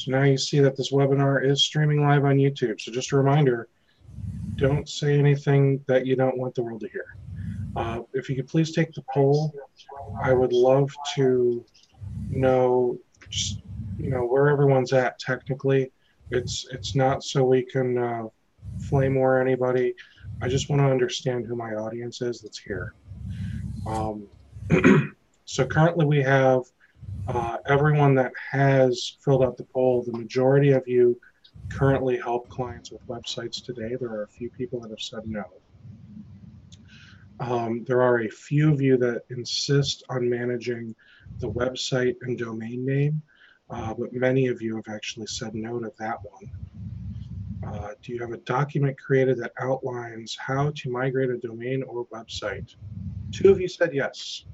So now you see that this webinar is streaming live on YouTube. So just a reminder, don't say anything that you don't want the world to hear. If you could please take the poll, I would love to know just, where everyone's at technically. It's not so we can flame war anybody. I just want to understand who my audience is that's here. So currently we have everyone that has filled out the poll. The majority of you currently help clients with websites today. There are a few people that have said no. There are a few of you that insist on managing the website and domain name, but many of you have actually said no to that one. Do you have a document created that outlines how to migrate a domain or website? 2 of you said yes.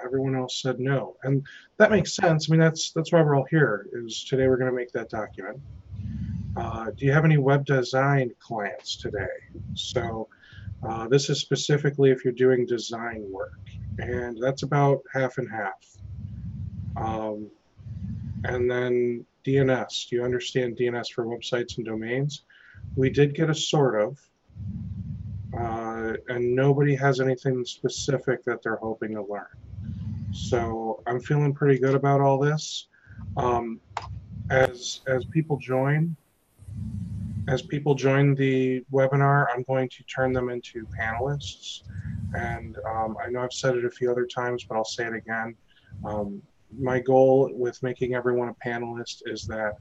Everyone else said no, and that makes sense. I mean, that's why we're all here. Is today we're going to make that document. Do you have any web design clients today? So this is specifically if you're doing design work, and that's about half and half. And then DNS. Do you understand DNS for websites and domains? We did get a sort of. And nobody has anything specific that they're hoping to learn. So I'm feeling pretty good about all this. As people join the webinar, I'm going to turn them into panelists. And I know I've said it a few other times, but I'll say it again. My goal with making everyone a panelist is that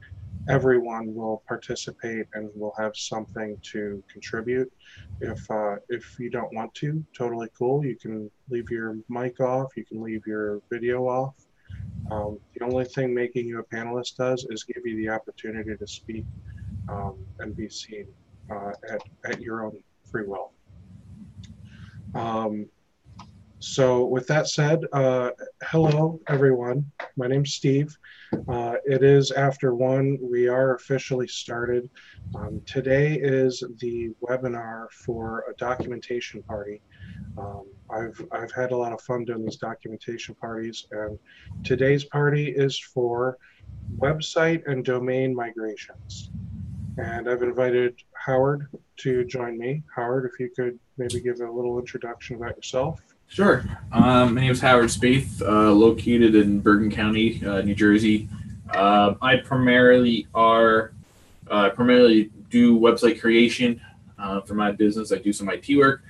everyone will participate and will have something to contribute. If you don't want to, totally cool. You can leave your mic off. You can leave your video off. The only thing making you a panelist does is give you the opportunity to speak and be seen at your own free will. So with that said, hello everyone. My name's Steve. It is after 1. We are officially started. Today is the webinar for a documentation party. I've had a lot of fun doing these documentation parties, and today's party is for website and domain migrations. And I've invited Howard to join me. Howard, if you could maybe give a little introduction about yourself. Sure. My name is Howard Spaeth, located in Bergen County, New Jersey. I primarily do website creation for my business. I do some IT work,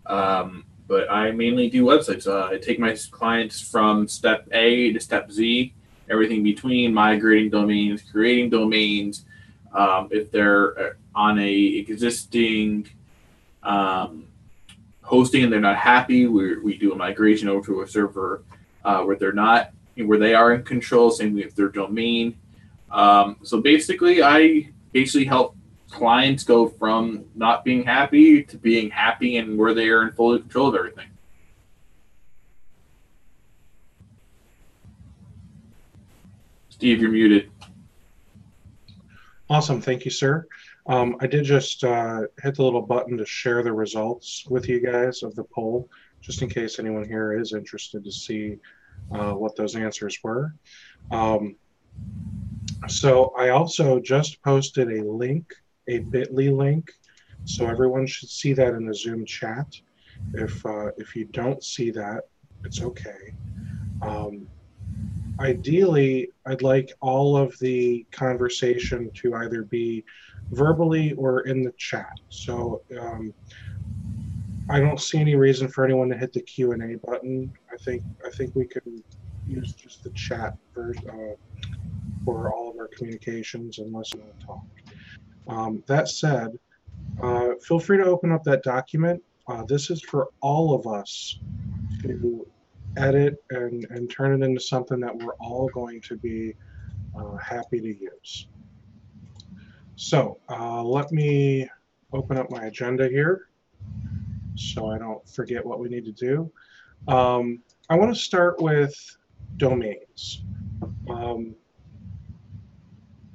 but I mainly do websites. I take my clients from step A to step Z, everything between migrating domains, creating domains. If they're on a existing hosting and they're not happy, we do a migration over to a server where they are in control. Same with their domain. So basically, I help clients go from not being happy to being happy and where they are in full control of everything. Steve, you're muted. Awesome, thank you, sir. I did just hit the little button to share the results with you guys of the poll, just in case anyone here is interested to see what those answers were. So I also just posted a link, a bit.ly link, so everyone should see that in the Zoom chat. If you don't see that, it's okay. Ideally, I'd like all of the conversation to either be verbally or in the chat. So I don't see any reason for anyone to hit the Q&A button. I think we can use just the chat for all of our communications and listen and talk. That said, feel free to open up that document. This is for all of us to edit and turn it into something that we're all going to be happy to use. So let me open up my agenda here so I don't forget what we need to do. I want to start with domains.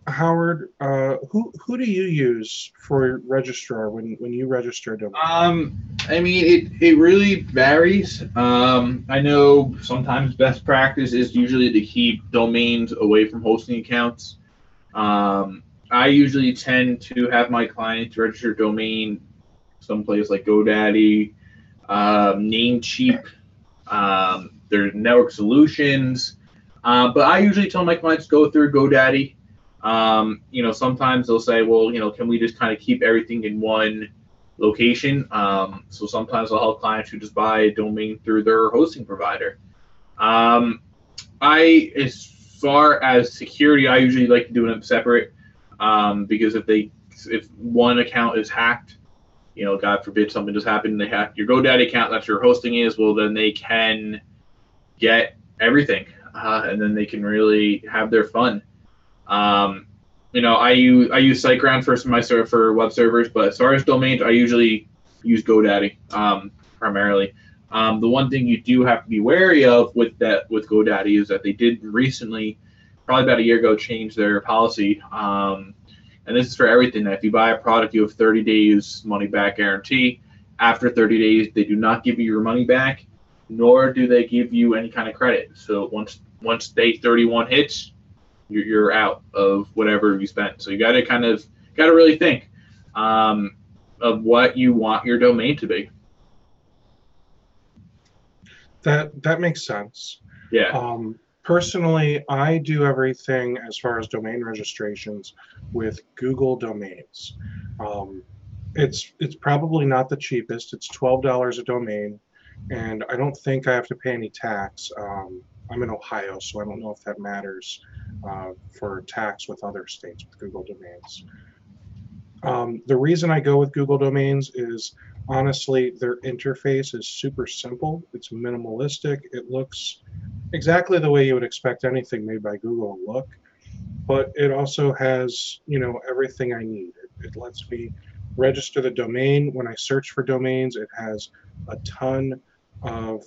Howard, who do you use for registrar when you register a domain? I mean, it really varies. I know sometimes best practice is usually to keep domains away from hosting accounts. I usually tend to have my clients register domain someplace like GoDaddy, Namecheap, there's network solutions. But I usually tell my clients go through GoDaddy. Sometimes they'll say, well, can we just kind of keep everything in one location? So sometimes I'll help clients who just buy a domain through their hosting provider. As far as security, I usually like to do them separate, because if one account is hacked, God forbid something just happened, they hack your GoDaddy account, that's your hosting is, well, then they can get everything, and then they can really have their fun. I use SiteGround for web servers, but as far as domains, I usually use GoDaddy primarily. The one thing you do have to be wary of with GoDaddy is that they did recently, probably about a year ago, change their policy. And this is for everything. If you buy a product, you have 30 days money back guarantee. After 30 days, they do not give you your money back, nor do they give you any kind of credit. So once day 31 hits, you're out of whatever you spent. So you got to really think of what you want your domain to be. That makes sense. Yeah. Personally, I do everything as far as domain registrations with Google Domains. It's probably not the cheapest. It's $12 a domain, and I don't think I have to pay any tax. I'm in Ohio, so I don't know if that matters for tax with other states with Google Domains. The reason I go with Google Domains is, honestly, their interface is super simple. It's minimalistic. It looks exactly the way you would expect anything made by Google to look, but it also has, everything I need. It lets me register the domain. When I search for domains, it has a ton of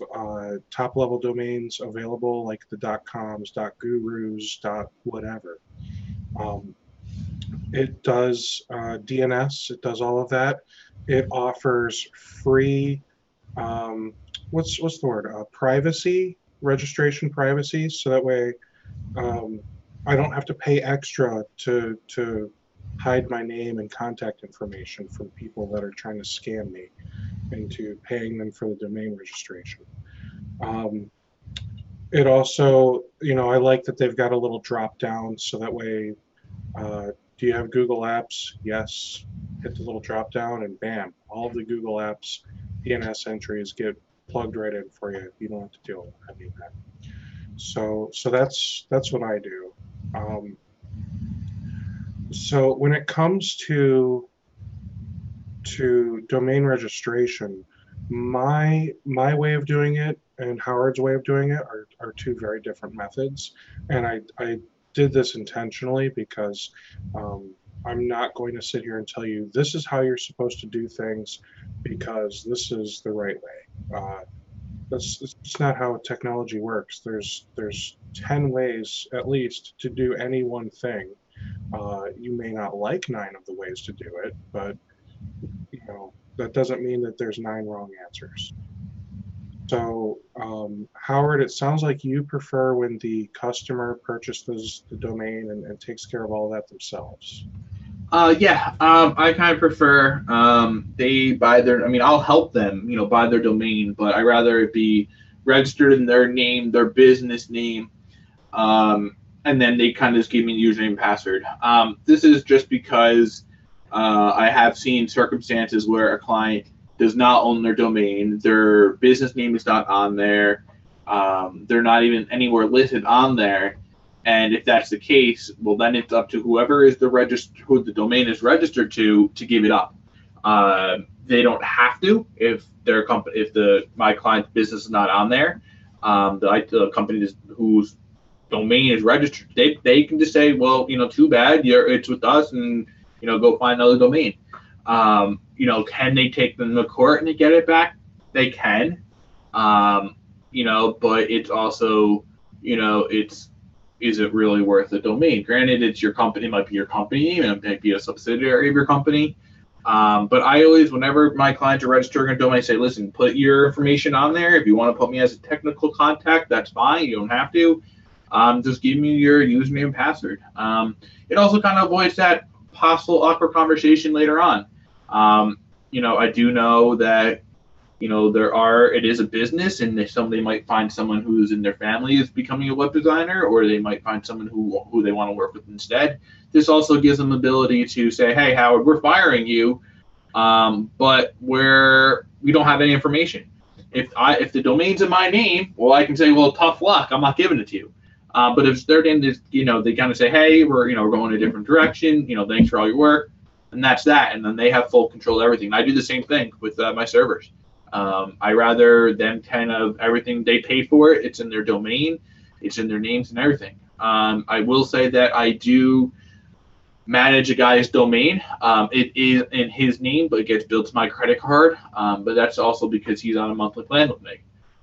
top-level domains available, like the .coms, .gurus, .whatever. It does DNS. It does all of that. It offers free, what's the word? Privacy, registration privacy, so that way I don't have to pay extra to hide my name and contact information from people that are trying to scam me into paying them for the domain registration. It also, I like that they've got a little drop down, so that way, do you have Google Apps? Yes. Hit the little drop down and bam, all of the Google Apps DNS entries get plugged right in for you. You don't have to deal with any of that. So that's what I do. So when it comes to domain registration, my way of doing it and Howard's way of doing it are two very different methods, and I did this intentionally because I'm not going to sit here and tell you this is how you're supposed to do things because this is the right way. That's not how technology works. There's 10 ways at least to do any one thing. You may not like 9 of the ways to do it, but that doesn't mean that there's 9 wrong answers. So, Howard, it sounds like you prefer when the customer purchases the domain and takes care of all that themselves. I kind of prefer they buy I'll help them, buy their domain, but I'd rather it be registered in their name, their business name, and then they kind of just give me the username and password. This is just because I have seen circumstances where a client does not own their domain, their business name is not on there, they're not even anywhere listed on there. And if that's the case, well, then it's up to whoever is who the domain is registered to give it up. They don't have to if my client's business is not on there. The company whose domain is registered, they can just say, well, too bad, it's with us, and go find another domain. Can they take them to court and get it back? They can. But it's also, is it really worth the domain? Granted, it's your company, it might be your company, it might be a subsidiary of your company. But I always, whenever my clients are registering a domain, I say, listen, put your information on there. If you want to put me as a technical contact, that's fine. You don't have to. just give me your username and password. It also kind of avoids that possible awkward conversation later on. I do know that it is a business, and if somebody might find someone who's in their family is becoming a web designer, or they might find someone who they want to work with instead. This also gives them the ability to say, hey, Howard, we're firing you, but we don't have any information. If the domain's in my name, well, I can say, well, tough luck, I'm not giving it to you. But if their name is, they kind of say, hey, we're going a different direction, thanks for all your work, and that's that. And then they have full control of everything. And I do the same thing with my servers. I rather them kind of everything they pay for it. It's in their domain, it's in their names and everything. I will say that I do manage a guy's domain. It is in his name, but it gets billed to my credit card. But that's also because he's on a monthly plan with me.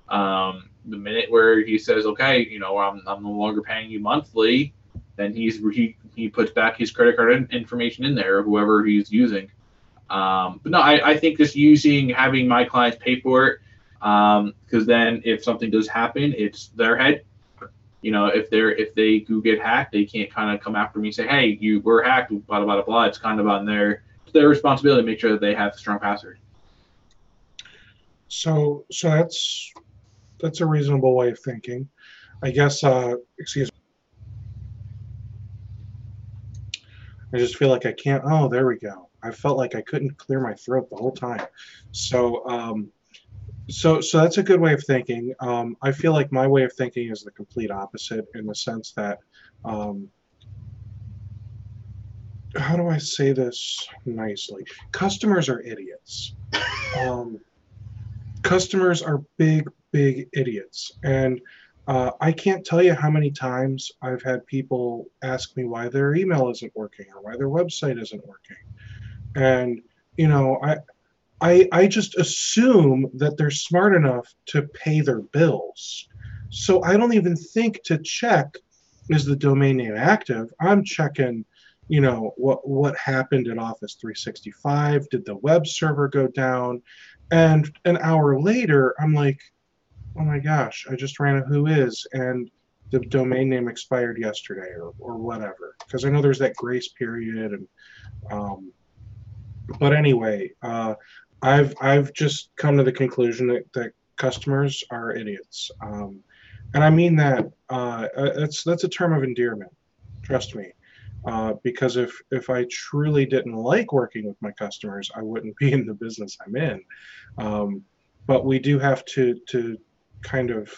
The minute where he says, okay, I'm no longer paying you monthly, then he puts back his credit card information in there, whoever he's using. But no, I think just having my clients pay for it, because then if something does happen, it's their head. If they do get hacked, they can't kind of come after me and say, hey, you were hacked, blah, blah, blah, blah. It's kind of on their responsibility to make sure that they have a strong password. So that's a reasonable way of thinking. I guess, excuse me. I just feel like I can't, oh, there we go. I felt like I couldn't clear my throat the whole time. So that's a good way of thinking. I feel like my way of thinking is the complete opposite, in the sense that, how do I say this nicely? Customers are idiots. Customers are big idiots. And I can't tell you how many times I've had people ask me why their email isn't working or why their website isn't working. And, I just assume that they're smart enough to pay their bills. So I don't even think to check, is the domain name active? I'm checking, what happened at Office 365? Did the web server go down? And an hour later, I'm like, oh my gosh, I just ran a Whois, and the domain name expired yesterday or whatever. Because I know there's that grace period. And but anyway, I've just come to the conclusion that customers are idiots, and I mean that that's a term of endearment. Trust me, because if I truly didn't like working with my customers, I wouldn't be in the business I'm in. But we do have to kind of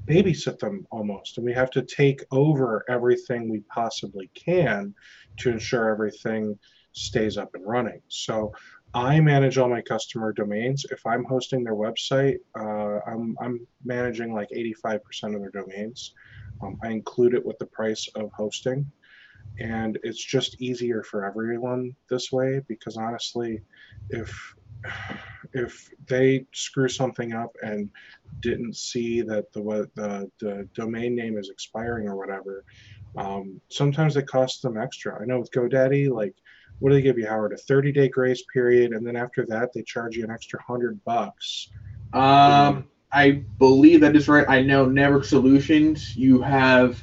babysit them almost, and we have to take over everything we possibly can to ensure everything stays up and running. So I manage all my customer domains. If I'm hosting their website, I'm managing like 85% of their domains. I include it with the price of hosting, and it's just easier for everyone this way, because honestly, if they screw something up and didn't see that the domain name is expiring or whatever, sometimes it costs them extra. I know with GoDaddy, like, what do they give you, Howard? A 30-day grace period, and then after that, they charge you an extra $100. I believe that is right. I know Network Solutions, you have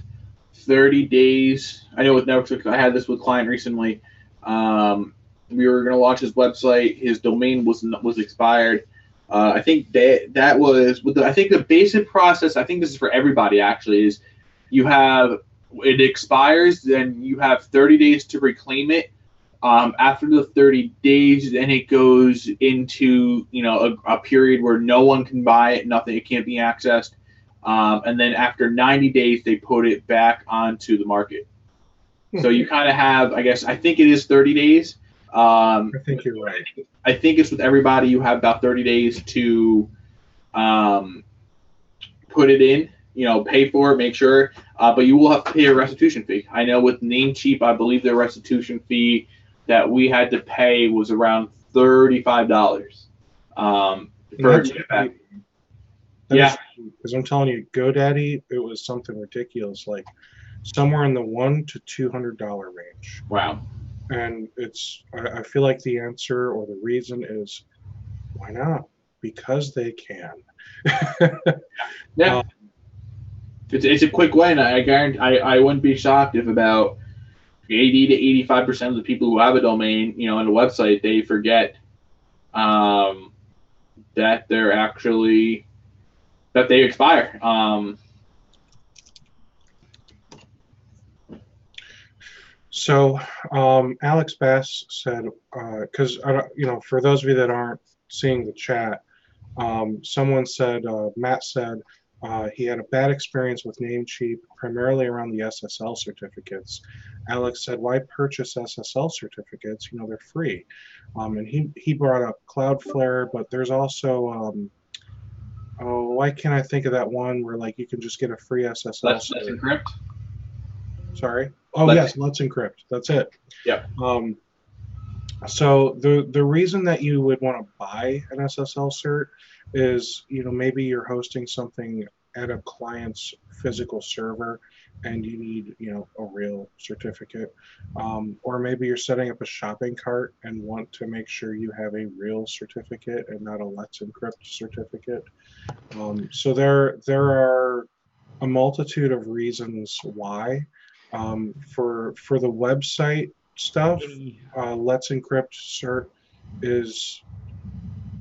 30 days. I know with Network Solutions, I had this with a client recently. We were going to launch his website. His domain was expired. I think that was I think the basic process. I think this is for everybody actually. Is it expires, then you have 30 days to reclaim it. After the 30 days, then it goes into a period where no one can buy it, it can't be accessed, and then after 90 days, they put it back onto the market. So you kind of have, I think it is 30 days. I think you're right. I think it's with everybody. You have about 30 days to put it in, pay for it, make sure, but you will have to pay a restitution fee. I know with Namecheap, I believe their restitution fee that we had to pay was around $35. Yeah, because I'm telling you, GoDaddy, it was something ridiculous, like somewhere in the $100 to $200 range. Wow. And I feel like the answer or the reason is, why not? Because they can. Yeah. It's a quick way, and I guarantee I wouldn't be shocked if about 80 to 85% of the people who have a domain, and a website, they forget that they're actually that they expire. So Alex Bass said, because for those of you that aren't seeing the chat, someone said, Matt said, he had a bad experience with Namecheap, primarily around the SSL certificates. Alex said, why purchase SSL certificates? They're free. And he brought up Cloudflare, but there's also, why can't I think of that one where you can just get a free SSL? Let's Encrypt. Sorry. Oh, yes, Let's Encrypt. That's it. Yeah. So the reason that you would want to buy an SSL cert is, maybe you're hosting something at a client's physical server and you need, a real certificate. Or maybe you're setting up a shopping cart and want to make sure you have a real certificate and not a Let's Encrypt certificate. So there are a multitude of reasons why. For the website stuff, Let's Encrypt cert is,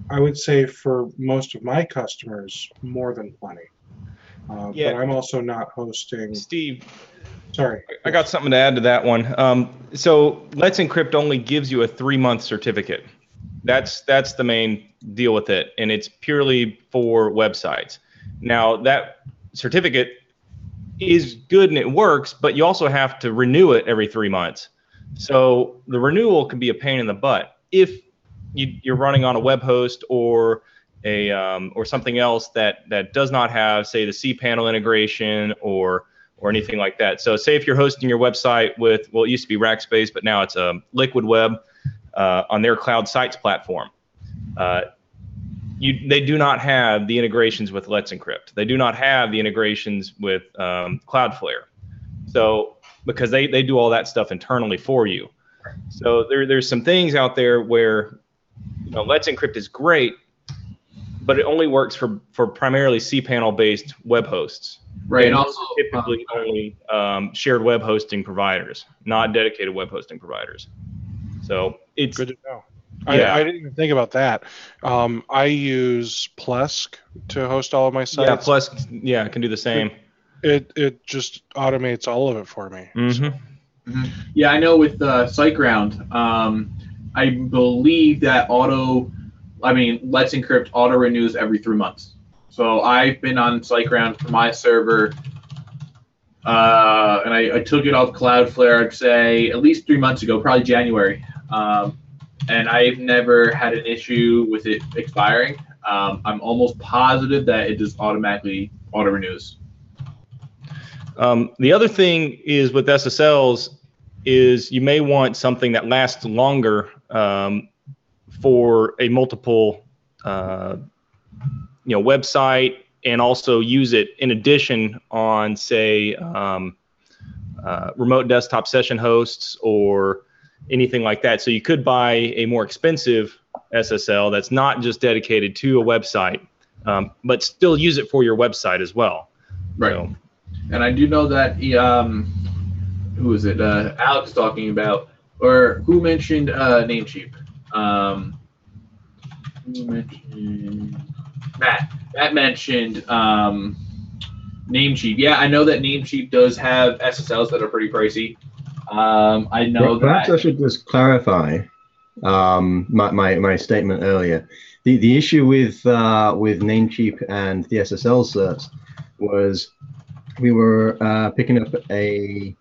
I would say, for most of my customers, more than plenty. But I'm also not hosting. Steve, sorry, I got something to add to that one. So Let's Encrypt only gives you a 3-month certificate. That's the main deal with it, and it's purely for websites. Now that certificate is good and it works, but you also have to renew it every 3 months. So the renewal can be a pain in the butt if you're running on a web host or or something else that does not have, say, the cPanel integration or anything like that. So say if you're hosting your website with, well, it used to be Rackspace, but now it's a Liquid Web on their Cloud Sites platform. They do not have the integrations with Let's Encrypt. They do not have the integrations with Cloudflare. So because they do all that stuff internally for you. So there's some things out there where Let's Encrypt is great, but it only works for primarily cPanel based web hosts. Right, and also typically only shared web hosting providers, not dedicated web hosting providers. So it's good to know. Yeah. I didn't even think about that. I use Plesk to host all of my sites. Yeah, Plesk, can do the same. It just automates all of it for me. Mm-hmm. Yeah, I know with SiteGround, I believe that Let's Encrypt auto renews every 3 months. So I've been on SiteGround for my server, and I took it off Cloudflare, I'd say at least 3 months ago, probably January. And I've never had an issue with it expiring. I'm almost positive that it just automatically auto renews. The other thing is with SSLs is you may want something that lasts longer for a multiple website, and also use it in addition on, say, remote desktop session hosts or anything like that. So you could buy a more expensive SSL that's not just dedicated to a website, but still use it for your website as well. Right. So, and I do know that who was it? Alex talking about, or who mentioned Namecheap? Who mentioned Matt? Matt mentioned Namecheap. Yeah, I know that Namecheap does have SSLs that are pretty pricey. I know perhaps I should just clarify my statement earlier. The issue with Namecheap and the SSL certs was we were picking up a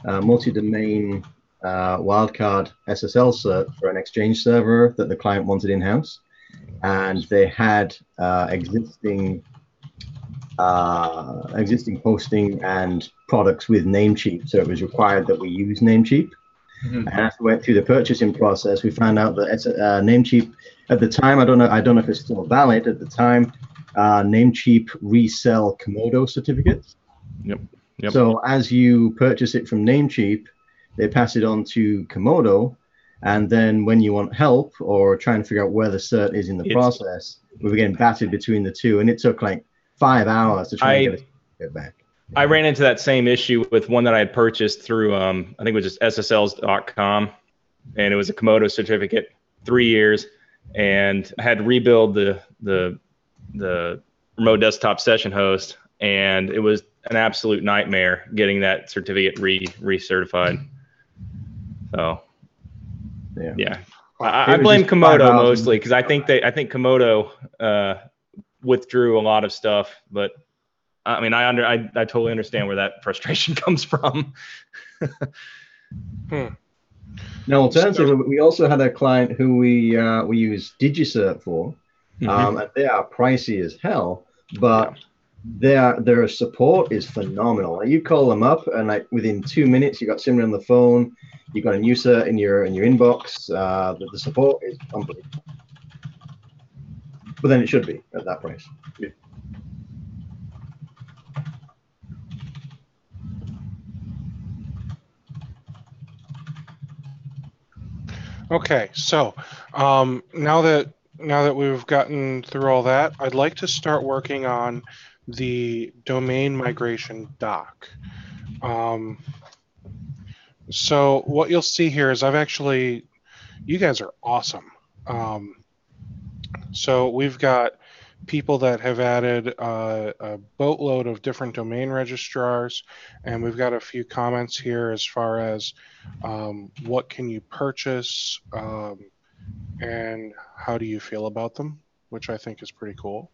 multi-domain wildcard SSL cert for an Exchange server that the client wanted in-house, and they had existing hosting and products with Namecheap, so it was required that we use Namecheap. Mm-hmm. And after we went through the purchasing process, we found out that Namecheap at the time, I don't know if it's still valid at the time, Namecheap resell Komodo certificates. Yep. So as you purchase it from Namecheap, they pass it on to Komodo, and then when you want help or trying to figure out where the cert is in the process, we were getting battered between the two, and it took like 5 hours to try and get it back. I ran into that same issue with one that I had purchased through, I think it was just SSLs.com, and it was a Komodo certificate, 3 years, and I had to rebuild the remote desktop session host, and it was an absolute nightmare getting that certificate recertified. So, yeah. I blame Komodo mostly because I think Komodo withdrew a lot of stuff, but I mean, I totally understand where that frustration comes from. Now, alternatively, we also had a client who we use DigiCert for, and they are pricey as hell, but their support is phenomenal. Like, you call them up, and like within 2 minutes, you got somebody on the phone, you got a new cert in your inbox. The support is unbelievable. But then it should be at that price. Yeah. Okay, so now that we've gotten through all that, I'd like to start working on the domain migration doc. So what you'll see here is you guys are awesome. So we've got people that have added a boatload of different domain registrars, and we've got a few comments here as far as what can you purchase and how do you feel about them, which I think is pretty cool.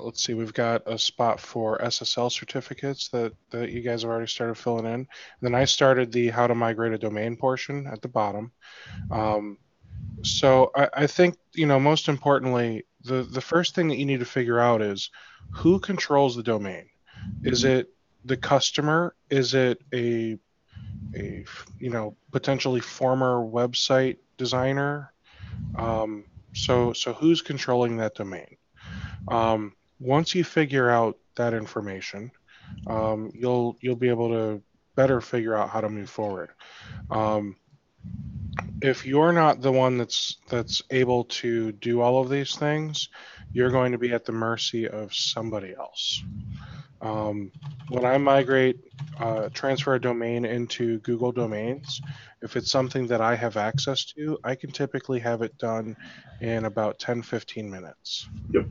Let's see, we've got a spot for SSL certificates that you guys have already started filling in. And then I started the how to migrate a domain portion at the bottom. So I think, most importantly, the first thing that you need to figure out is who controls the domain. Is it the customer? Is it a potentially former website designer? So who's controlling that domain? Once you figure out that information, you'll be able to better figure out how to move forward. If you're not the one that's able to do all of these things, you're going to be at the mercy of somebody else. When I transfer a domain into Google Domains, if it's something that I have access to, I can typically have it done in about 10-15 minutes. Yep.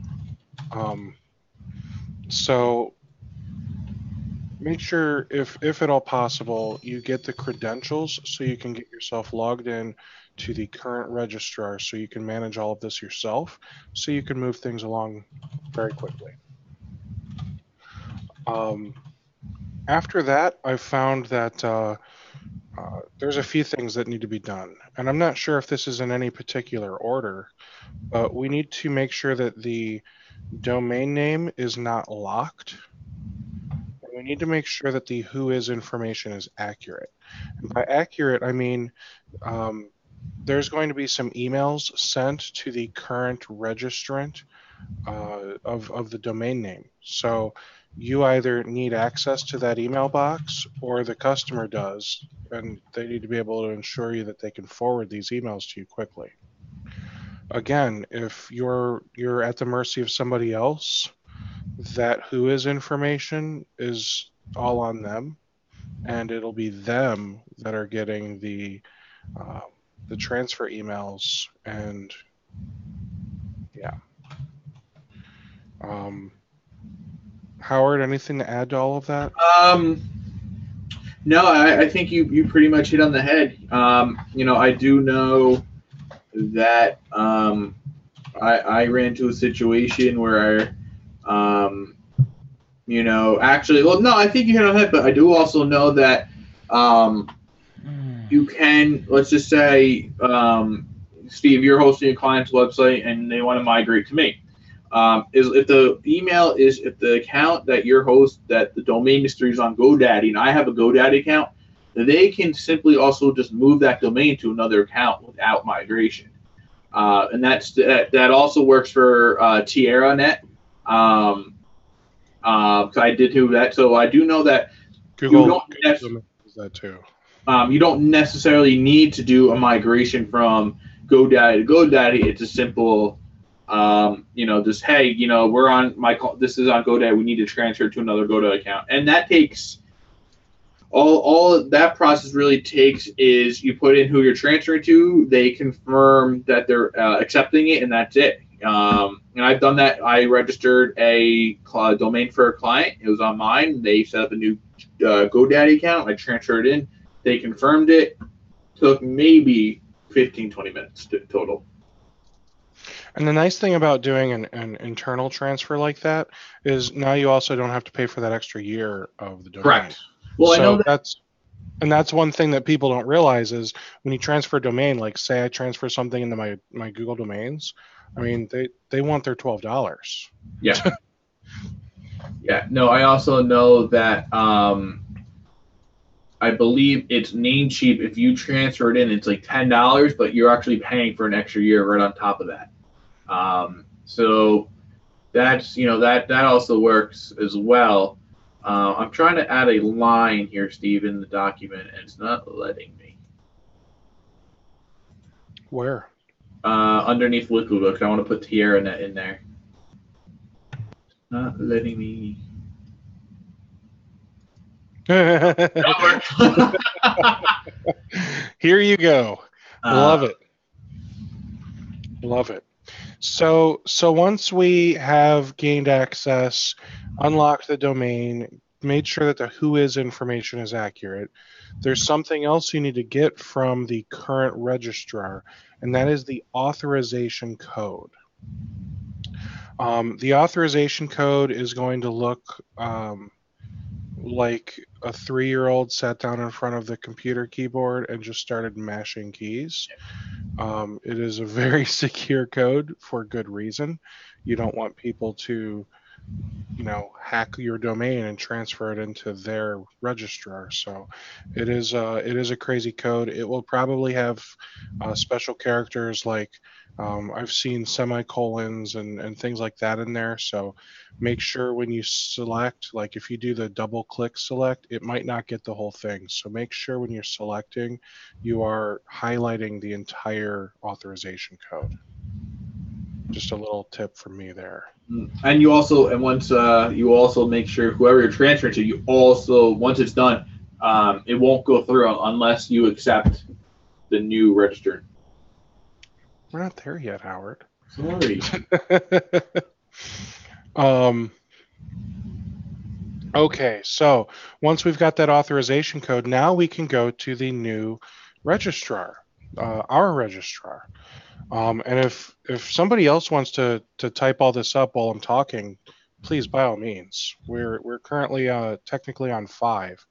So make sure, if at all possible, you get the credentials so you can get yourself logged in to the current registrar so you can manage all of this yourself, so you can move things along very quickly. After that, I've found that there's a few things that need to be done. And I'm not sure if this is in any particular order, but we need to make sure that the domain name is not locked. And we need to make sure that the whois information is accurate. And by accurate, I mean there's going to be some emails sent to the current registrant of the domain name. So you either need access to that email box or the customer does, and they need to be able to ensure you that they can forward these emails to you quickly. Again, if you're at the mercy of somebody else, that whois information is all on them, and it'll be them that are getting the transfer emails, and yeah. Howard, anything to add to all of that? No, I think you pretty much hit on the head. I do know that I ran into a situation where actually, well, no, I think you hit on the head, but I do also know that you can, let's just say, Steve, you're hosting a client's website and they want to migrate to me. If the account that your host, that the domain history is on GoDaddy, and I have a GoDaddy account, they can simply also just move that domain to another account without migration. And that also works for TierraNet. I did do that, so I do know that Google does that too. You don't necessarily need to do a migration from GoDaddy to GoDaddy. It's a simple Just, hey, we're on this is on GoDaddy. We need to transfer to another GoDaddy account, and that takes all that process really takes is you put in who you're transferring to. They confirm that they're accepting it, and that's it. And I've done that. I registered a domain for a client. It was on mine. They set up a new GoDaddy account. I transferred it in. They confirmed it. Took maybe 15, 20 minutes total. And the nice thing about doing an internal transfer like that is now you also don't have to pay for that extra year of the domain. Correct. Well, so I know that's one thing that people don't realize is when you transfer a domain, like say I transfer something into my Google domains, I mean they want their $12. Yeah. Yeah. No, I also know that I believe it's Namecheap. If you transfer it in, it's like $10, but you're actually paying for an extra year right on top of that. So that's that also works as well. I'm trying to add a line here, Steve, in the document, and it's not letting me. Where? Underneath Liquid Book. I want to put TierraNet in there. It's not letting me. Here you go. Love it. Love it. So once we have gained access, unlocked the domain, made sure that the whois information is accurate, there's something else you need to get from the current registrar, and that is the authorization code. The authorization code is going to look like a 3-year-old sat down in front of the computer keyboard and just started mashing keys. It is a very secure code for good reason. You don't want people to, hack your domain and transfer it into their registrar. So it is a crazy code. It will probably have special characters like I've seen semicolons and things like that in there. So make sure when you select, like if you do the double click select, it might not get the whole thing. So make sure when you're selecting, you are highlighting the entire authorization code. Just a little tip from me there. And you also, once you also make sure whoever you're transferring to, you also, once it's done, it won't go through unless you accept the new register. We're not there yet, Howard. Sorry. Okay, so once we've got that authorization code, now we can go to the new registrar, our registrar. And if somebody else wants to type all this up while I'm talking, please, by all means. We're currently technically on 5.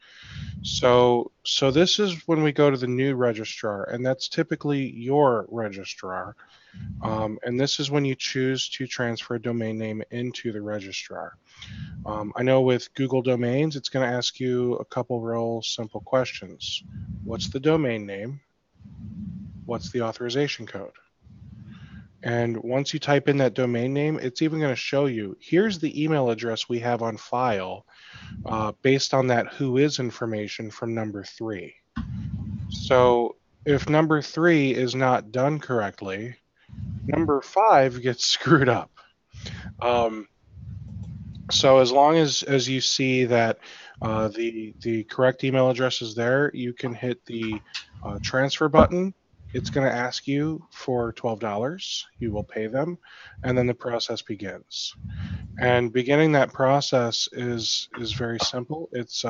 So this is when we go to the new registrar, and that's typically your registrar. And this is when you choose to transfer a domain name into the registrar. I know with Google Domains, it's going to ask you a couple real simple questions. What's the domain name? What's the authorization code? And once you type in that domain name, it's even going to show you, here's the email address we have on file based on that whois information from number 3. So if number 3 is not done correctly, number 5 gets screwed up. So as long as you see that the correct email address is there, you can hit the transfer button. It's going to ask you for $12. You will pay them, and then the process begins. And beginning that process is very simple. It's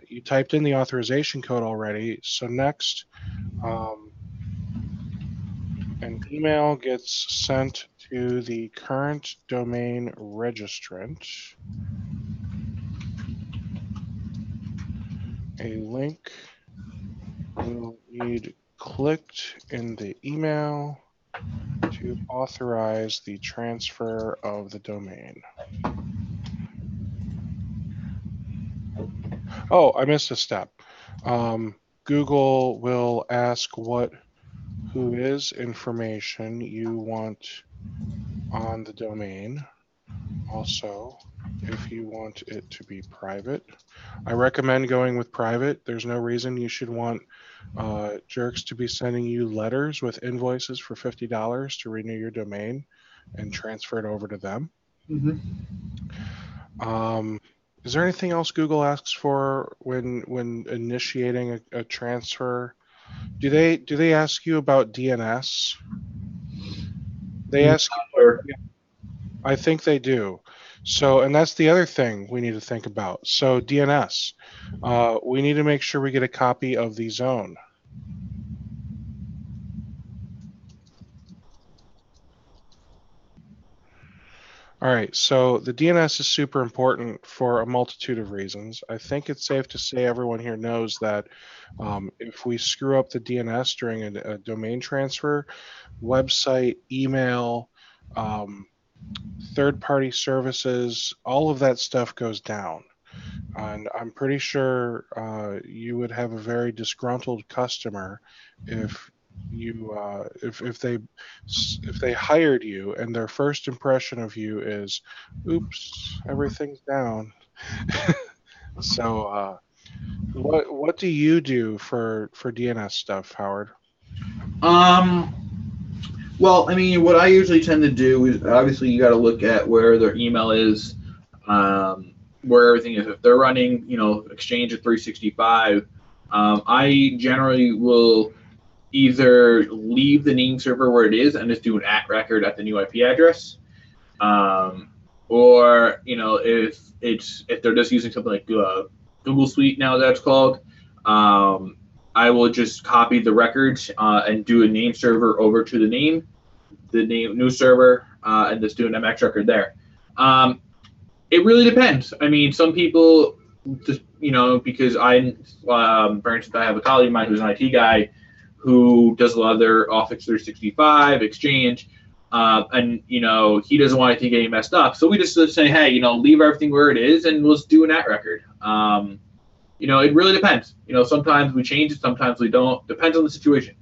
you typed in the authorization code already. So next, an email gets sent to the current domain registrant. A link will need clicked in the email to authorize the transfer of the domain. Oh, I missed a step. Google will ask what whois information you want on the domain. Also, if you want it to be private. I recommend going with private. There's no reason you should want jerks to be sending you letters with invoices for $50 to renew your domain. and transfer it over to them. Mm-hmm. Is there anything else Google asks for when initiating a transfer? Do they ask you about DNS? They ask. I think they do. So, and that's the other thing we need to think about. So DNS, we need to make sure we get a copy of the zone. All right, so the DNS is super important for a multitude of reasons. I think it's safe to say everyone here knows that if we screw up the DNS during a domain transfer, website, email, third-party services, all of that stuff goes down. And I'm pretty sure you would have a very disgruntled customer if you if they hired you and their first impression of you is, "Oops, everything's down." So, what do you do for DNS stuff, Howard? Well, I mean, what I usually tend to do is obviously you got to look at where their email is, where everything is. If they're running, Exchange at 365, I generally will either leave the name server where it is and just do an @record at the new IP address, or if they're just using something like Google Suite now that's called, I will just copy the records and do a name server over to the new server, and just do an MX record there. It really depends. I mean, some people just, because for instance, I have a colleague of mine who's an IT guy who does a lot of their Office 365, Exchange, and, he doesn't want anything getting messed up. So we just say, hey, leave everything where it is and we'll just do an @record. It really depends. Sometimes we change it, sometimes we don't. Depends on the situation.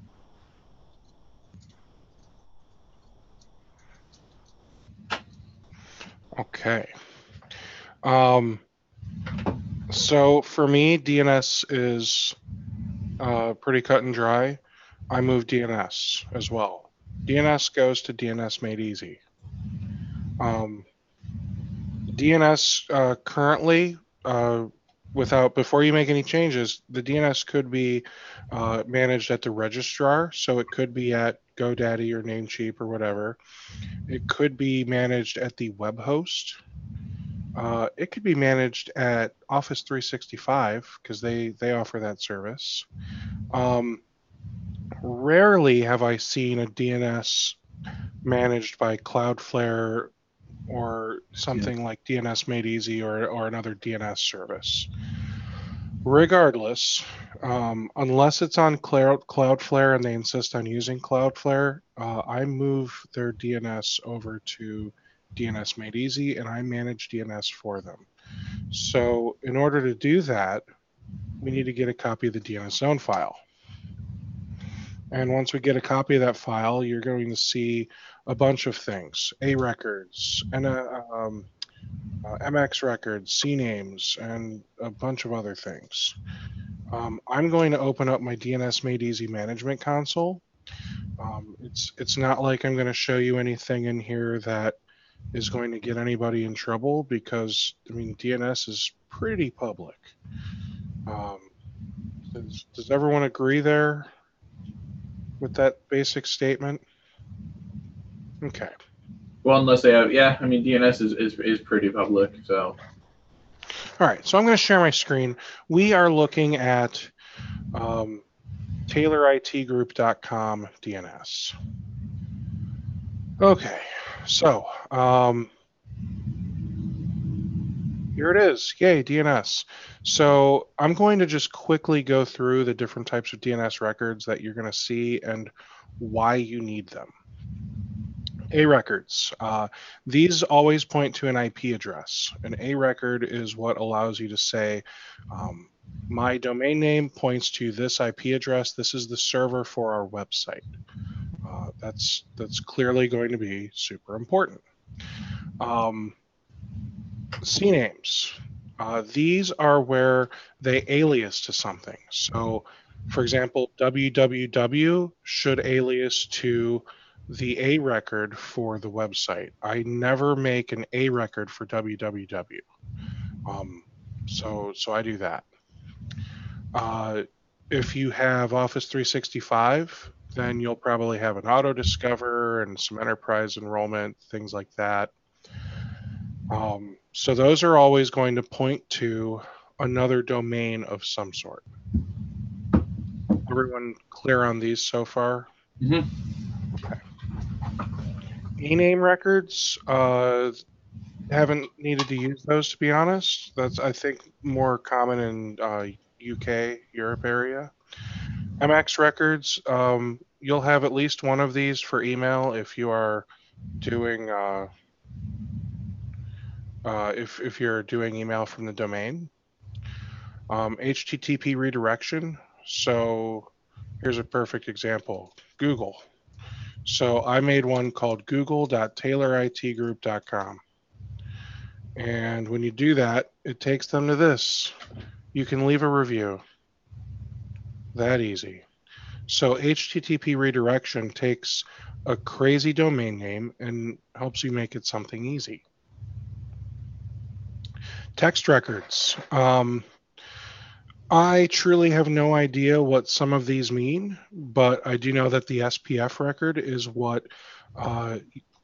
Okay. So for me, DNS is pretty cut and dry. I move DNS as well. DNS goes to DNS Made Easy. DNS currently, before you make any changes, the DNS could be managed at the registrar, so it could be at GoDaddy or Namecheap or whatever. It could be managed at the web host. It could be managed at Office 365 because they offer that service. Rarely have I seen a DNS managed by Cloudflare or something like DNS Made Easy or another DNS service. Regardless, unless it's on Cloudflare and they insist on using Cloudflare, I move their DNS over to DNS Made Easy and I manage DNS for them. So in order to do that, we need to get a copy of the DNS zone file. And once we get a copy of that file, you're going to see a bunch of things: A records, and MX records, CNAMEs, and a bunch of other things. I'm going to open up my DNS Made Easy management console. It's not like I'm going to show you anything in here that is going to get anybody in trouble because, DNS is pretty public. Does everyone agree there with that basic statement? Okay. Well, unless they have, DNS is pretty public, so. All right, so I'm going to share my screen. We are looking at TaylorITGroup.com DNS. Okay, so here it is. Yay, DNS. So I'm going to just quickly go through the different types of DNS records that you're going to see and why you need them. A records. These always point to an IP address. An A record is what allows you to say, my domain name points to this IP address. This is the server for our website. That's clearly going to be super important. CNAMEs. These are where they alias to something. So, for example, www should alias to the A record for the website. I never make an A record for www. So I do that. If you have Office 365, then you'll probably have an auto discover and some enterprise enrollment, things like that. So those are always going to point to another domain of some sort. Everyone clear on these so far? Mhm. Okay. E-name records, haven't needed to use those, to be honest. That's, I think, more common in UK, Europe area. MX records, you'll have at least one of these for email if you are doing if you're doing email from the domain. HTTP redirection. So here's a perfect example. Google. So I made one called google.tayloritgroup.com. And when you do that, it takes them to this. You can leave a review. That easy. So HTTP redirection takes a crazy domain name and helps you make it something easy. Text records. I truly have no idea what some of these mean, but I do know that the SPF record is what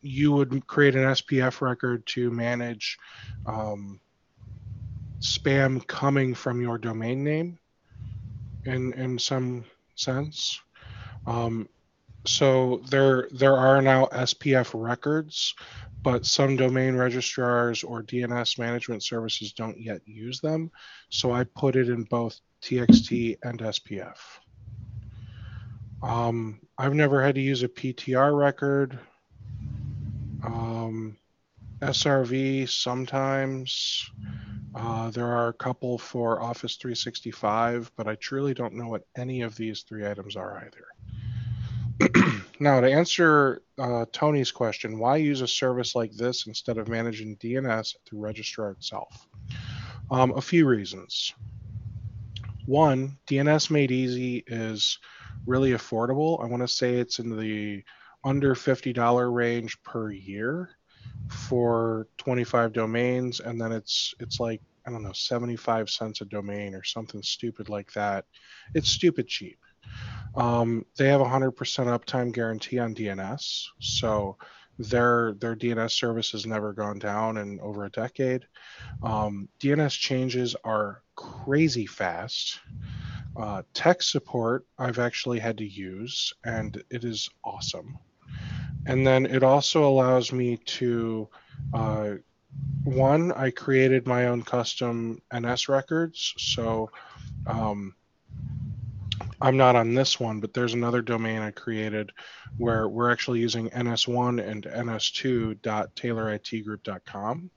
you would create an SPF record to manage spam coming from your domain name in some sense. So there are now SPF records, but some domain registrars or DNS management services don't yet use them. So I put it in both TXT and SPF. I've never had to use a PTR record. SRV sometimes. There are a couple for Office 365, but I truly don't know what any of these three items are either. Now, to answer Tony's question, why use a service like this instead of managing DNS at the registrar itself? A few reasons. One, DNS Made Easy is really affordable. I want to say it's in the under $50 range per year for 25 domains, and then it's like, I don't know, 75 cents a domain or something stupid like that. It's stupid cheap. They have a 100% uptime guarantee on DNS, so their DNS service has never gone down in over a decade. DNS changes are crazy fast. Tech support I've actually had to use, and it is awesome. And then it also allows me to, one, I created my own custom NS records, so I'm not on this one, but there's another domain I created where we're actually using ns1 and ns2.tayloritgroup.com.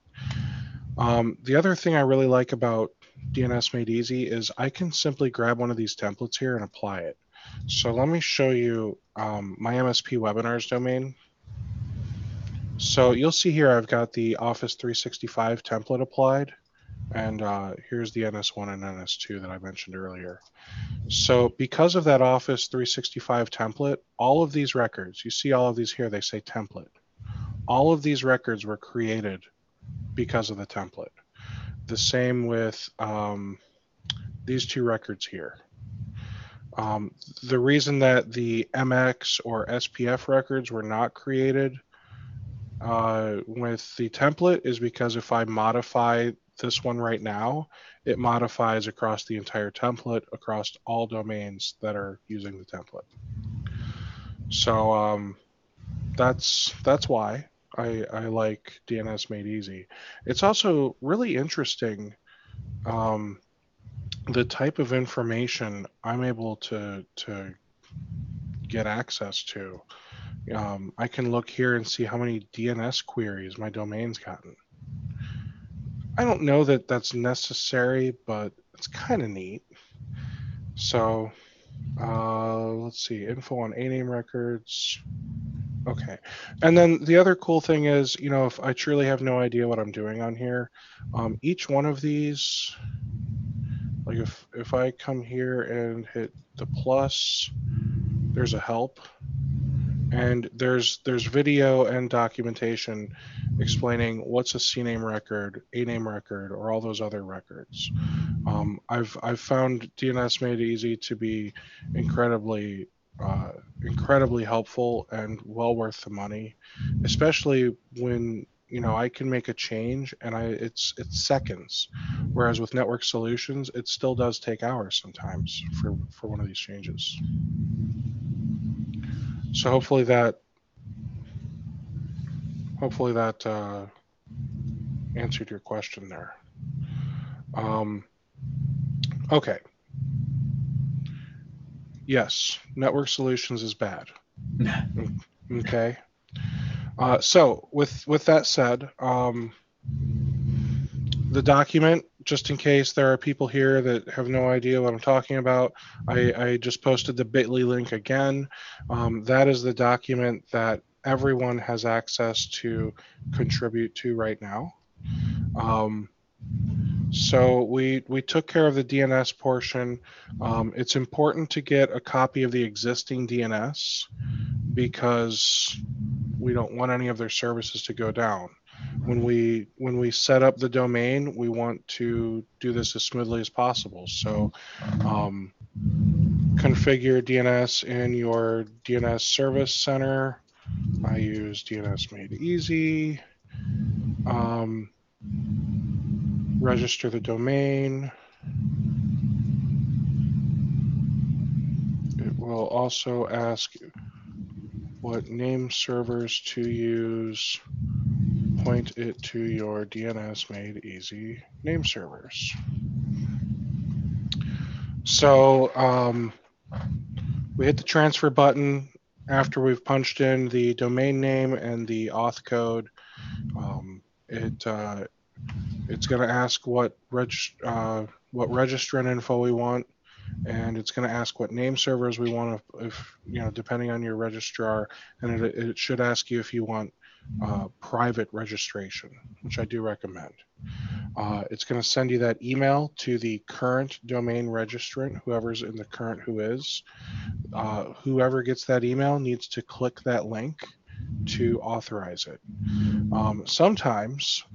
The other thing I really like about DNS Made Easy is I can simply grab one of these templates here and apply it. So let me show you my MSP webinars domain. So you'll see here I've got the Office 365 template applied, and here's the NS1 and NS2 that I mentioned earlier. So because of that Office 365 template, all of these records, you see all of these here, they say template. All of these records were created because of the template. The same with these two records here. The reason that the MX or SPF records were not created with the template is because if I modify this one right now, it modifies across the entire template, across all domains that are using the template. So that's why I like DNS Made Easy. It's also really interesting the type of information I'm able to get access to. I can look here and see how many DNS queries my domain's gotten. I don't know that that's necessary, but it's kind of neat. So let's see, info on A-name records. Okay. And then the other cool thing is, you know, if I truly have no idea what I'm doing on here, each one of these, like if I come here and hit the plus, there's a help. And there's video and documentation explaining what's a CNAME record, a name record, or all those other records. I've found DNS Made Easy to be incredibly helpful and well worth the money, especially when I can make a change and it's seconds, whereas with network solutions it still does take hours sometimes for one of these changes. So hopefully that answered your question there. Okay. Yes, network solutions is bad. Okay. So with that said, the document, just in case there are people here that have no idea what I'm talking about, I just posted the bit.ly link again. That is the document that everyone has access to contribute to right now. So we took care of the DNS portion. It's important to get a copy of the existing DNS because we don't want any of their services to go down. When we set up the domain, we want to do this as smoothly as possible. So configure DNS in your DNS service center. I use DNS Made Easy. Register the domain. It will also ask what name servers to use. Point it to your DNS Made Easy name servers. So we hit the transfer button after we've punched in the domain name and the auth code. It's going to ask what registrant info we want, and it's going to ask what name servers we want, if depending on your registrar, and it should ask you if you want private registration, which I do recommend. It's going to send you that email to the current domain registrant, whoever's in the current whois. Whoever gets that email needs to click that link to authorize it. Sometimes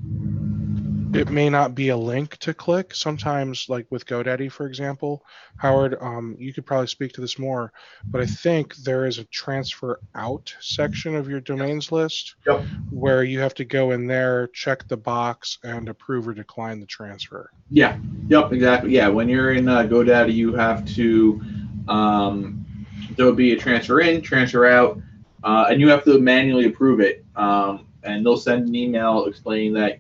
it may not be a link to click. Sometimes, like with GoDaddy, for example, Howard, you could probably speak to this more, but I think there is a transfer out section of your domains list. Yep. Where you have to go in there, check the box, and approve or decline the transfer. Yeah. Yep. Exactly. Yeah. When you're in GoDaddy, you have to. There will be a transfer in, transfer out, and you have to manually approve it. And they'll send an email explaining that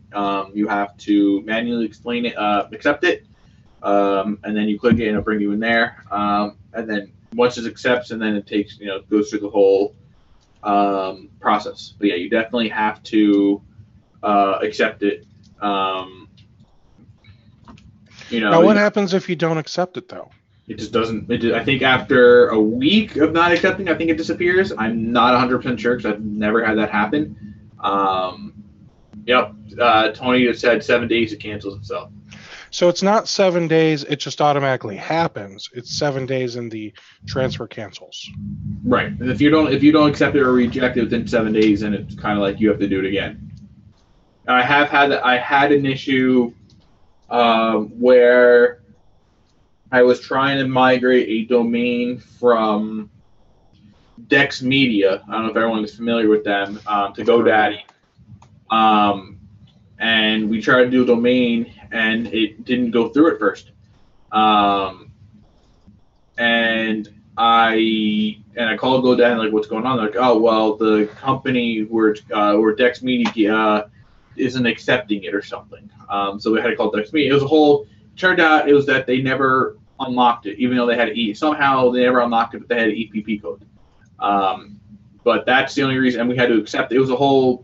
you have to manually accept it, and then you click it and it'll bring you in there. And then once it accepts, and then it takes, goes through the whole process. But yeah, you definitely have to accept it. Now, what happens if you don't accept it though? It just doesn't. I think after a week of not accepting, I think it disappears. I'm not 100% sure because I've never had that happen. Tony just said 7 days it cancels itself. So it's not 7 days, it just automatically happens. It's 7 days and the transfer cancels. Right. And if you don't accept it or reject it within 7 days, then it's kind of like you have to do it again. I had an issue where I was trying to migrate a domain from Dex Media. I don't know if everyone is familiar with them, to GoDaddy. And we tried to do a domain, and it didn't go through at first. And I called GoDaddy, like, what's going on? They're like, oh, well, the company where Dex Media isn't accepting it or something. So we had to call Dex Media. Turned out it was that they never unlocked it, even though they had somehow they never unlocked it, but they had an EPP code. But that's the only reason, and we had to accept it. It was a whole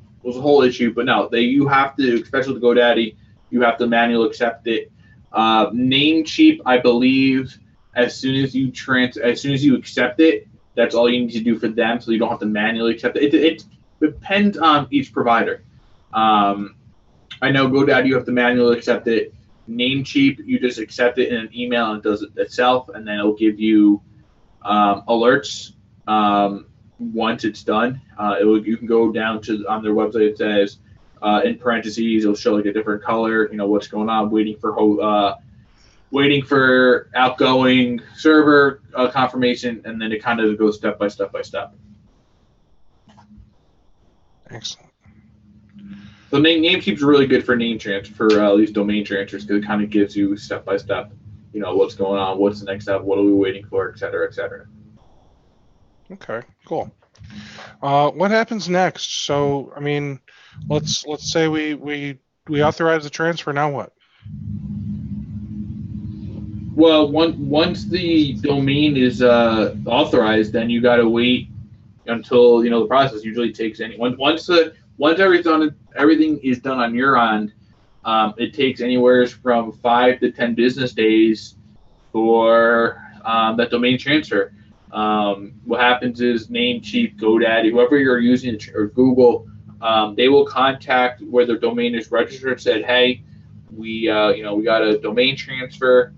issue. But no, you have to, especially with GoDaddy, you have to manually accept it. Namecheap, I believe, as soon as you accept it, that's all you need to do for them, so you don't have to manually accept it. It depends on each provider. I know GoDaddy, you have to manually accept it. Namecheap, you just accept it in an email and it does it itself, and then it'll give you alerts once it's done. You can go down to on their website. It says in parentheses, it'll show like a different color. What's going on, waiting for outgoing server confirmation, and then it kind of goes step by step by step. Excellent. So Namekeep's really good for name transfer, for at least domain transfers, because it kind of gives you step by step, what's going on, what's the next step, what are we waiting for, et cetera, et cetera. Okay, cool. What happens next? So, I mean, let's say we authorize the transfer. Now what? Well, once the domain is authorized, then you got to wait until the process usually takes once everything is done on your end. It takes anywhere from 5 to 10 business days for that domain transfer. What happens is Namecheap, GoDaddy, whoever you're using, or Google, they will contact where their domain is registered and said, hey, we got a domain transfer.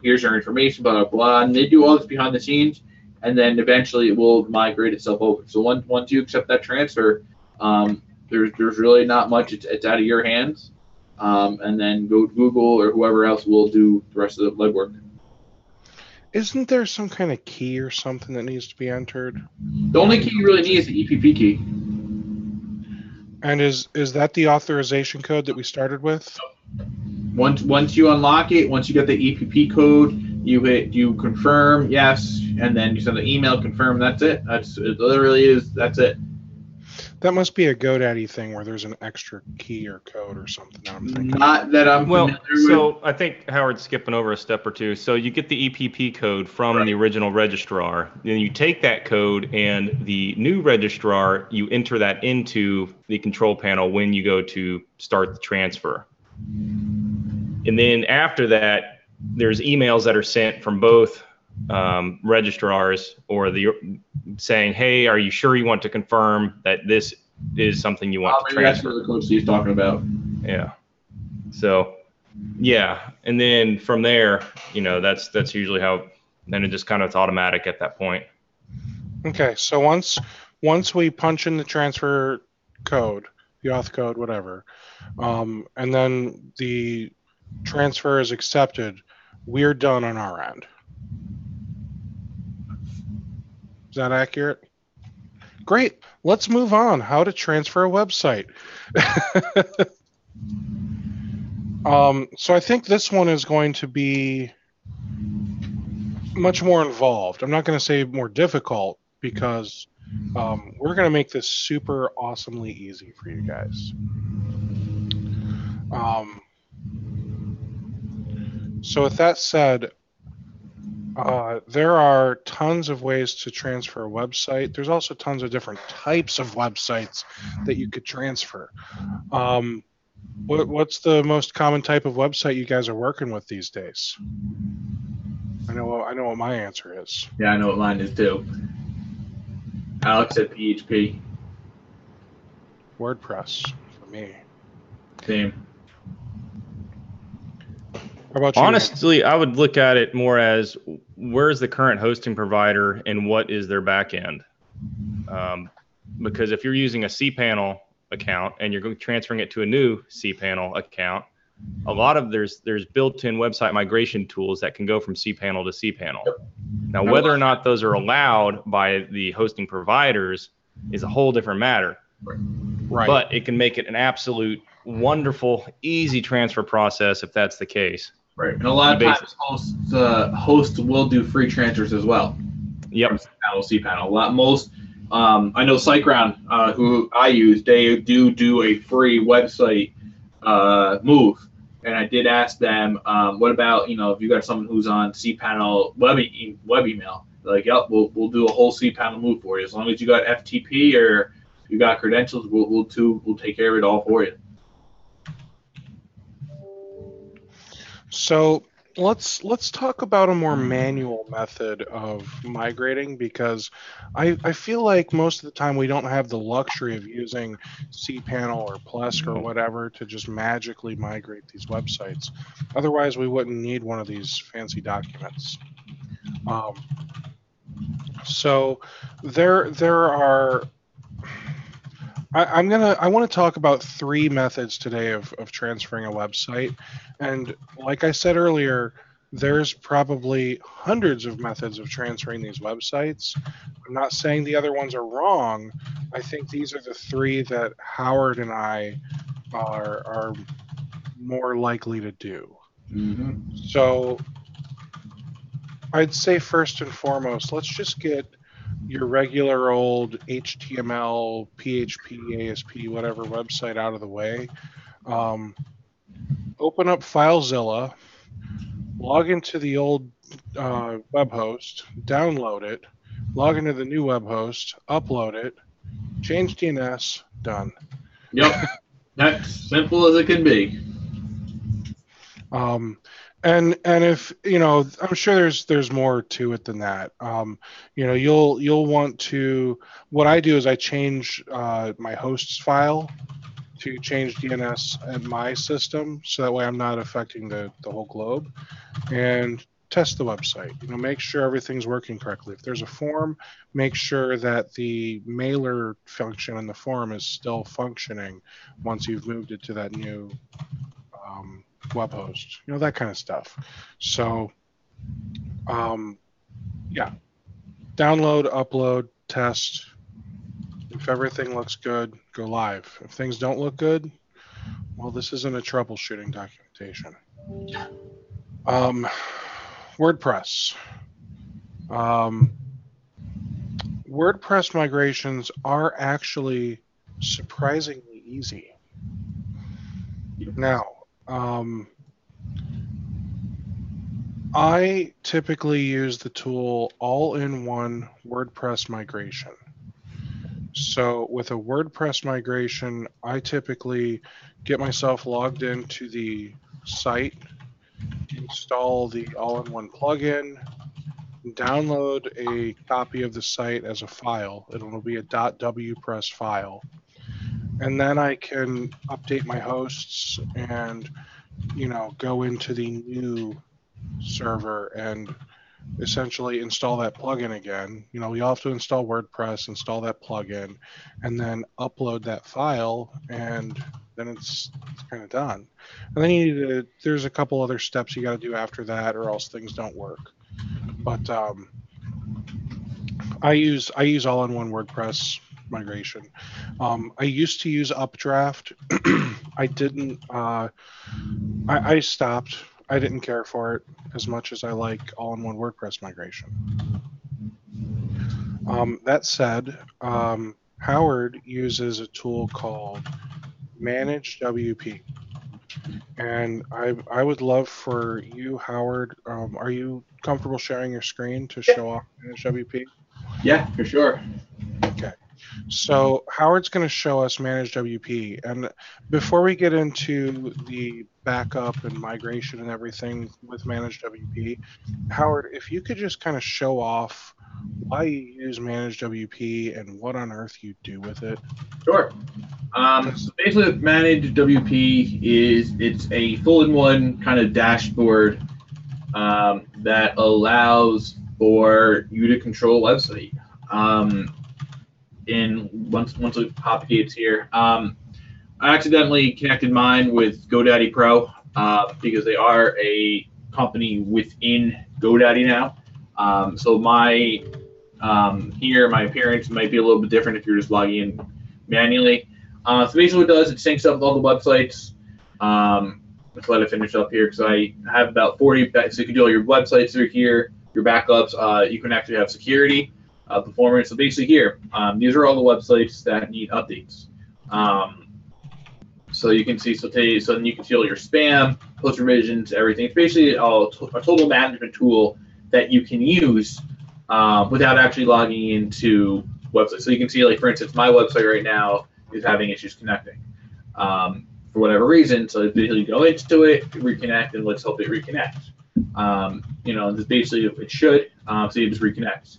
Here's our information, blah, blah, blah. And they do all this behind the scenes, and then eventually it will migrate itself over. So once you accept that transfer, there's really not much. It's out of your hands. And then Google or whoever else will do the rest of the legwork. Isn't there some kind of key or something that needs to be entered? The only key you really need is the EPP key. And is that the authorization code that we started with? Once you unlock it, once you get the EPP code, you confirm yes, and then you send an email confirm. That's it. It literally is. That's it. That must be a GoDaddy thing where there's an extra key or code or something. That I'm thinking. Not that I'm familiar with. So I think Howard's skipping over a step or two. So you get the EPP code from the original registrar. Then you take that code, and the new registrar, you enter that into the control panel when you go to start the transfer. And then after that, there's emails that are sent from both registrars or saying, hey, are you sure you want to confirm that this is something you want to transfer? That's what Coach Steve's talking about. Yeah. So, yeah. And then from there, that's usually how, then it just kind of, it's automatic at that point. Okay. So once we punch in the transfer code, the auth code, whatever, and then the transfer is accepted, we're done on our end. Is that accurate? Great. Let's move on. How to transfer a website. So I think this one is going to be much more involved. I'm not going to say more difficult because we're going to make this super awesomely easy for you guys. So with that said, there are tons of ways to transfer a website. There's also tons of different types of websites that you could transfer. What's the most common type of website you guys are working with these days? I know what my answer is. Yeah, I know what mine is too. Alex said PHP. WordPress for me. Same. How about you? Honestly, I would look at it more as where's the current hosting provider and what is their back end. Because if you're using a cPanel account and you're transferring it to a new cPanel account, a lot of there's built-in website migration tools that can go from cPanel to cPanel. Now, whether or not those are allowed by the hosting providers is a whole different matter. Right. But it can make it an absolute wonderful, easy transfer process if that's the case. Right, and a lot of times hosts will do free transfers as well. Yep. From cPanel. I know SiteGround, who I use, they do a free website move, and I did ask them, what about if you got someone who's on cPanel web email? Like, yep, we'll do a whole cPanel move for you as long as you got FTP or you got credentials. We'll take care of it all for you. So let's talk about a more manual method of migrating, because I feel like most of the time we don't have the luxury of using cPanel or Plesk or whatever to just magically migrate these websites. Otherwise, we wouldn't need one of these fancy documents. So there are. I want to talk about 3 methods today of transferring a website, and like I said earlier, there's probably hundreds of methods of transferring these websites. I'm not saying the other ones are wrong. I think these are the 3 that Howard and I are more likely to do. Mm-hmm. So I'd say first and foremost, let's just get your regular old HTML, PHP, ASP, whatever website out of the way. Open up FileZilla, log into the old web host, download it, log into the new web host, upload it, change DNS, done. Yep. That's simple as it can be. And if I'm sure there's more to it than that. You'll want to. What I do is I change my host's file to change DNS at my system, so that way I'm not affecting the whole globe, and test the website. Make sure everything's working correctly. If there's a form, make sure that the mailer function in the form is still functioning once you've moved it to that new web host, that kind of stuff. So, yeah, download, upload, test. If everything looks good, go live. If things don't look good, well, this isn't a troubleshooting documentation. WordPress. WordPress migrations are actually surprisingly easy. Now, I typically use the tool all-in-one WordPress migration. So with a WordPress migration, I typically get myself logged into the site, install the all-in-one plugin, download a copy of the site as a file. It'll be a .wpress file. And then I can update my hosts and, go into the new server and essentially install that plugin again. You'll have to install WordPress, install that plugin, and then upload that file, and then it's kind of done. And then there's a couple other steps you got to do after that, or else things don't work. But I use all-in-one WordPress migration. I used to use Updraft. I didn't. I stopped. I didn't care for it as much as I like all-in-one WordPress migration. That said, Howard uses a tool called Manage WP, and I would love for you, Howard. Are you comfortable sharing your screen to show off Manage WP? Yeah, for sure. Okay. So Howard's going to show us Manage WP, and before we get into the backup and migration and everything with Manage WP, Howard, if you could just kind of show off why you use Manage WP and what on earth you do with it. Sure. So basically, Manage WP it's a full-in-one kind of dashboard that allows for you to control a website. Once it propagates here, I accidentally connected mine with GoDaddy Pro because they are a company within GoDaddy now. So my appearance might be a little bit different if you're just logging in manually. So basically what it does, it syncs up with all the websites. Let's let it finish up here because I have about 40. So you can do all your websites through here, your backups. You can actually have security, performance. So basically here, these are all the websites that need updates. So you can see, so then you can see all your spam, post revisions, everything. It's basically a total management tool that you can use without actually logging into websites. So you can see, like, for instance, my website right now is having issues connecting for whatever reason. So basically go into it, reconnect, and let's hope it reconnects. This basically it should. So it just reconnects.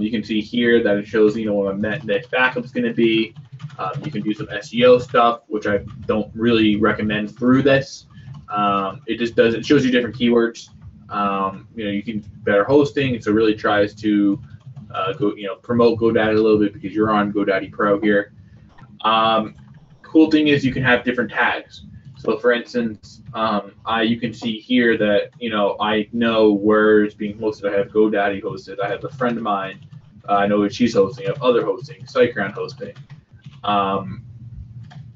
You can see here that it shows, what my next backup is going to be. You can do some SEO stuff, which I don't really recommend through this. It shows you different keywords. You can better hosting. So it really tries to promote GoDaddy a little bit because you're on GoDaddy Pro here. Cool thing is you can have different tags. So for instance, you can see here that, I know where it's being hosted. I have GoDaddy hosted. I have a friend of mine. I know what she's hosting. I have other hosting, SiteGround hosting.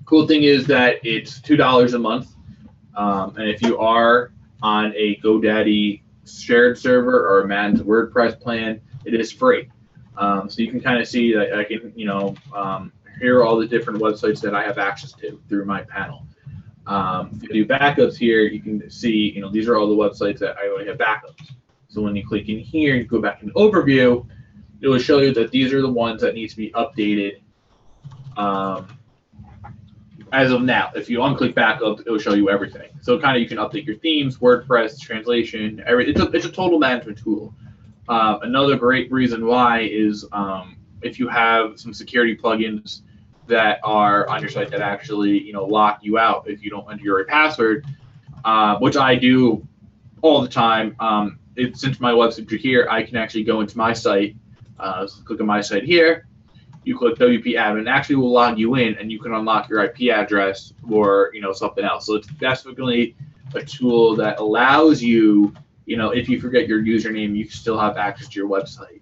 Cool thing is that it's $2 a month. And if you are on a GoDaddy shared server or a managed WordPress plan, it is free. So you can kind of see that I can, here are all the different websites that I have access to through my panel. If you do backups here, you can see, these are all the websites that I already have backups. So when you click in here, you go back in overview, it will show you that these are the ones that need to be updated as of now. If you unclick backup, it will show you everything. So kind of you can update your themes, WordPress, translation, everything. It's a total management tool. Another great reason why is if you have some security plugins that are on your site that actually lock you out if you don't enter your password, which I do all the time. Since my website are here, I can actually go into my site, click on my site here. You click WP admin, and actually will log you in, and you can unlock your IP address or something else. So it's definitely a tool that allows you, if you forget your username, you still have access to your website.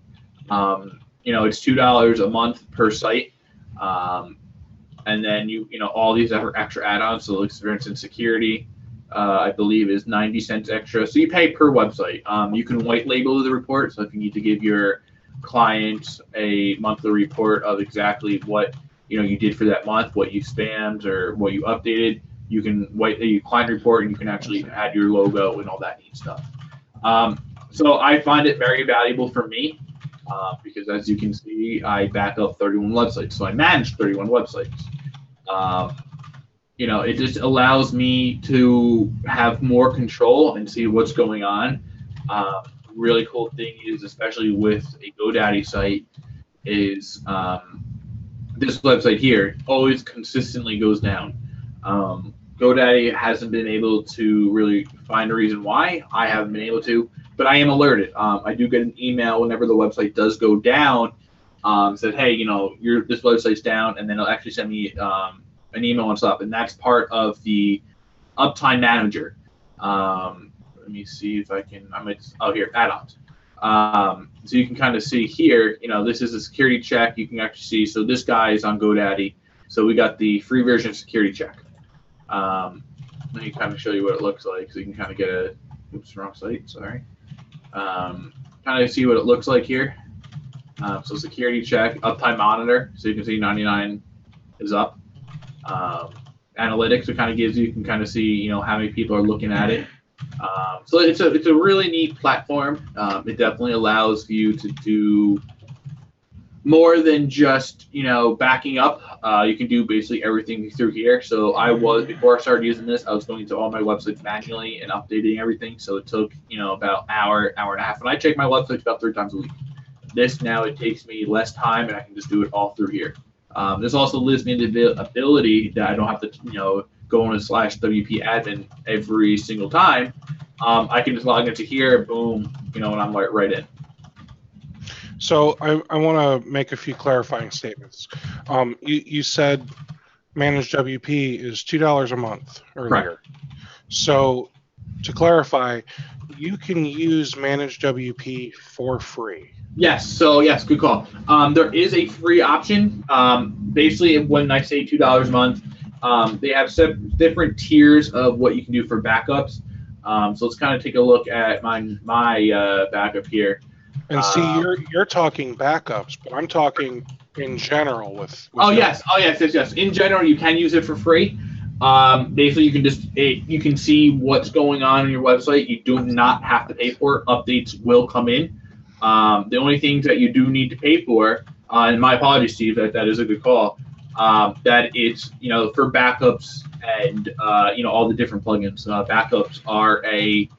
It's $2 a month per site, and then all these extra add-ons. So, for instance, security, I believe is 90 cents extra. So you pay per website. You can white label the report. So if you need to give your clients a monthly report of exactly what you did for that month, what you spammed or what you updated, you can white a client report, and you can actually add your logo and all that neat stuff. So I find it very valuable for me because, as you can see, I back up 31 websites, so I manage 31 websites. It just allows me to have more control and see what's going on. Really cool thing is, especially with a GoDaddy site, is this website here always consistently goes down. GoDaddy hasn't been able to really find a reason why. I haven't been able to, but I am alerted. I do get an email whenever the website does go down, said, hey, this website's down, and then it'll actually send me an email and stuff, and that's part of the Uptime Manager. Let me see if I can. Here, add-ons. So you can kind of see here. This is a security check. You can actually see. So this guy is on GoDaddy. So we got the free version of security check. Let me kind of show you what it looks like, so you can kind of get a. Oops, wrong site. Sorry. Kind of see what it looks like here. So security check, uptime monitor. So you can see 99 is up. Analytics, it kind of gives you can kind of see how many people are looking at it. So it's a really neat platform. It definitely allows you to do more than just backing up. You can do basically everything through here. So before I started using this, I was going to all my websites manually and updating everything. So it took about hour and a half, and I check my websites about 3 times a week. This now it takes me less time, and I can just do it all through here. This also gives me the ability that I don't have to go on /WP admin every single time. I can just log into here, boom, and I'm right in. So I want to make a few clarifying statements. You said Managed WP is $2 a month earlier. Right. So to clarify, you can use Managed WP for free. Yes. So yes, good call. There is a free option. Basically, when I say $2 a month, they have different tiers of what you can do for backups. So let's kind of take a look at my backup here. And see, you're talking backups, but I'm talking in general with yes. In general, you can use it for free. Basically, you can see what's going on your website. You do not have to pay for it. Updates will come in. The only things that you do need to pay for, and my apologies, Steve, that is a good call. That it's for backups and all the different plugins. Backups are a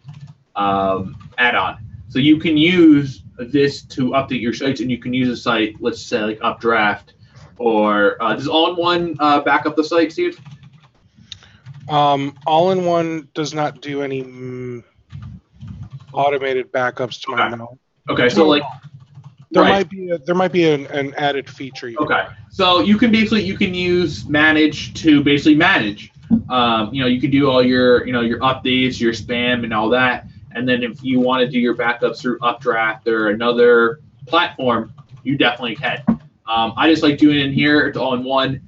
add-on, so you can use this to update your sites, and you can use a site, let's say like Updraft, or does All-in-One back up the site, Steve? All-in-One does not do any automated backups to my knowledge. Okay, so There Right. might be an added feature. Okay. So you can use manage to basically manage. You can do all your your updates, your spam, and all that. And then if you want to do your backups through Updraft or another platform, you definitely can. I just like doing it in here. It's all in one.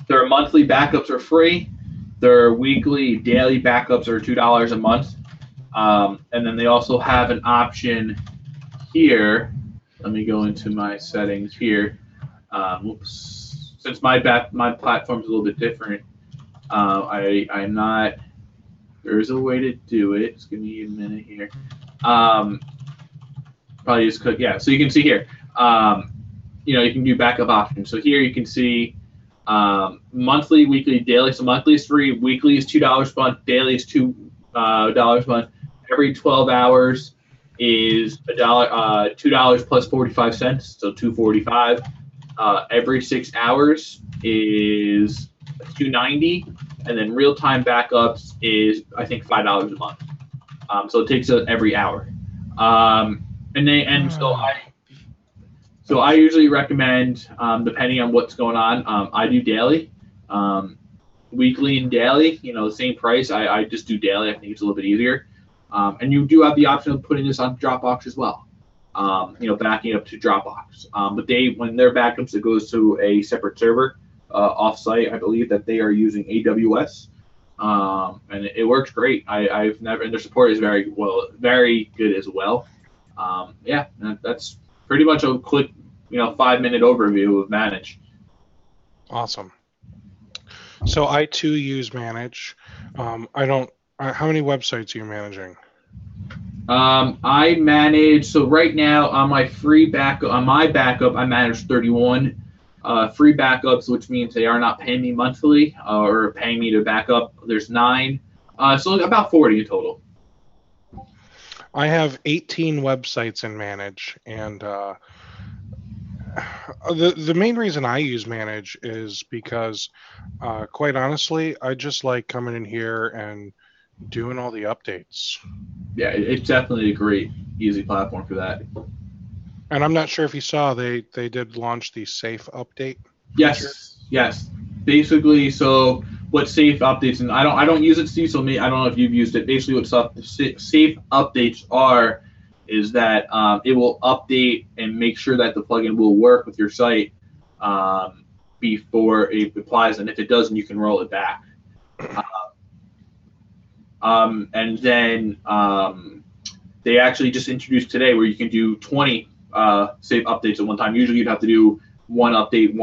Their monthly backups are free. Their weekly, daily backups are $2 a month. And then they also have an option here. Let me go into my settings here. Since my platform is a little bit different, I'm not. There's a way to do it. Just give me a minute here. Probably just click, yeah. So you can see here. You can do backup options. So here you can see monthly, weekly, daily. So monthly is free. Weekly is $2 a month. Daily is $2 a month. Every 12 hours is $2 plus 45 cents, so $2.45. Every 6 hours is $2.90, and then real-time backups is I think $5 a month. So it takes every hour. So I usually recommend, depending on what's going on, I do daily, weekly and daily. The same price. I just do daily. I think it's a little bit easier. And you do have the option of putting this on Dropbox as well. Backing up to Dropbox. But when their backups, it goes to a separate server off-site. I believe that they are using AWS, and it works great. And their support is very good as well. That's pretty much a quick, 5-minute overview of Manage. Awesome. So I too use Manage. How many websites are you managing? I manage, so right now on my backup, I manage 31 free backups, which means they are not paying me monthly or paying me to back up. There's 9, so about 40 in total. I have 18 websites in Manage, and the main reason I use Manage is because, quite honestly, I just like coming in here and doing all the updates. Yeah, it's definitely a great, easy platform for that. And I'm not sure if you saw, they did launch the Safe update. Yes. Basically, so what Safe updates, and I don't use it, Steve, so I don't know if you've used it. Basically, what Safe updates are is that it will update and make sure that the plugin will work with your site before it applies, and if it doesn't, you can roll it back. And then they actually just introduced today where you can do 20 Safe updates at one time. Usually you'd have to do one update.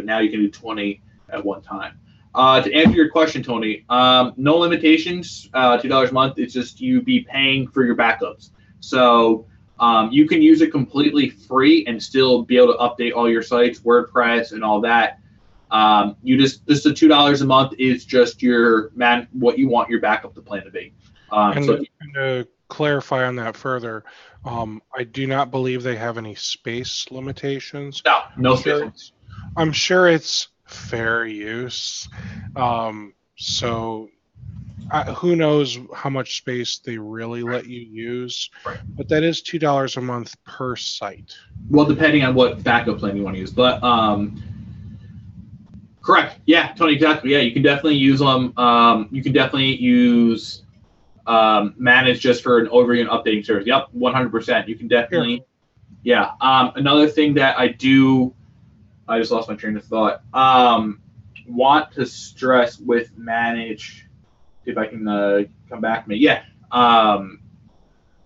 Now you can do 20 at one time. To answer your question, Tony, no limitations, $2 a month. It's just you be paying for your backups. So you can use it completely free and still be able to update all your sites, WordPress, and all that. Just the $2 a month is just what you want your backup to plan to be. And to clarify on that further, I do not believe they have any space limitations. No space. I'm sure it's fair use. So who knows how much space they really let you use, right. But that is $2 a month per site. Well, depending on what backup plan you want to use, but correct. Yeah, Tony, exactly. Yeah, you can definitely use them. You can definitely use Manage just for an overview and updating service. Yep, 100%. You can definitely. Sure. Yeah. Another thing that I just lost my train of thought. Want to stress with Manage. See if I can come back to me. Yeah.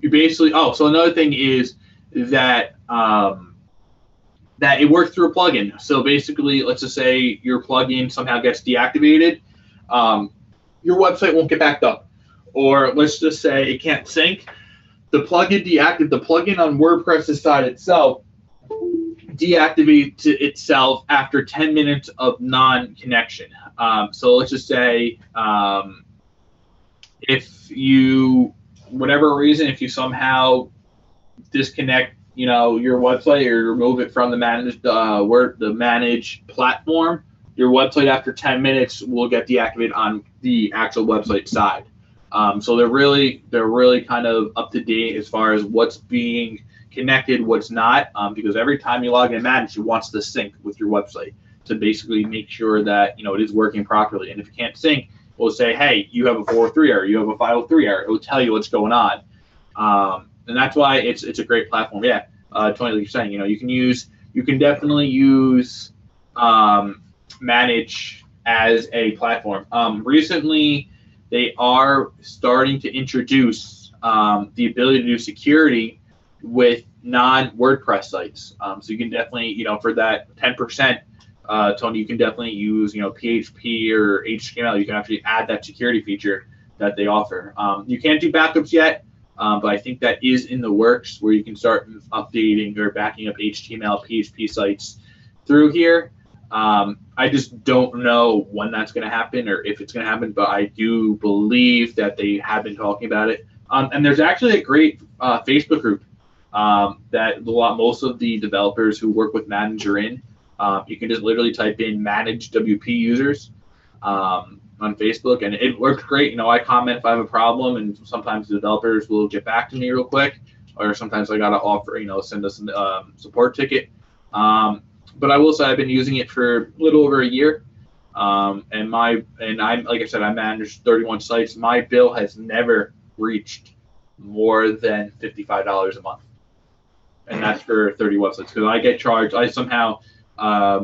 You basically. So another thing is that that it works through a plugin. So basically, let's just say your plugin somehow gets deactivated, your website won't get backed up. Or let's just say it can't sync. The plugin on WordPress's side itself deactivates itself after 10 minutes of non-connection. So let's just say if you, whatever reason, if you somehow disconnect your website or remove it from the managed platform, your website after 10 minutes will get deactivated on the actual website side. So they're really kind of up to date as far as what's being connected, what's not, because every time you log in Manage, it wants to sync with your website to basically make sure that it is working properly. And if you can't sync, it will say, hey, you have a 403 error, you have a 503 error. It will tell you what's going on, and that's why it's a great platform. Yeah, Tony, like you're saying, you can definitely use Manage as a platform. Recently, they are starting to introduce the ability to do security with non-WordPress sites. So you can definitely, for that 10%, Tony, you can definitely use, PHP or HTML. You can actually add that security feature that they offer. You can't do backups yet, but I think that is in the works, where you can start updating or backing up HTML, PHP sites through here. I just don't know when that's going to happen or if it's going to happen, but I do believe that they have been talking about it. And there's actually a great Facebook group that most of the developers who work with Manage are in. You can just literally type in Manage WP users on Facebook, and it works great. I comment if I have a problem, and sometimes the developers will get back to me real quick, or sometimes I got to offer, send us a support ticket. But I will say I've been using it for a little over a year, and I'm like I said, I manage 31 sites. My bill has never reached more than $55 a month, and that's for 30 websites. Because I get charged. I somehow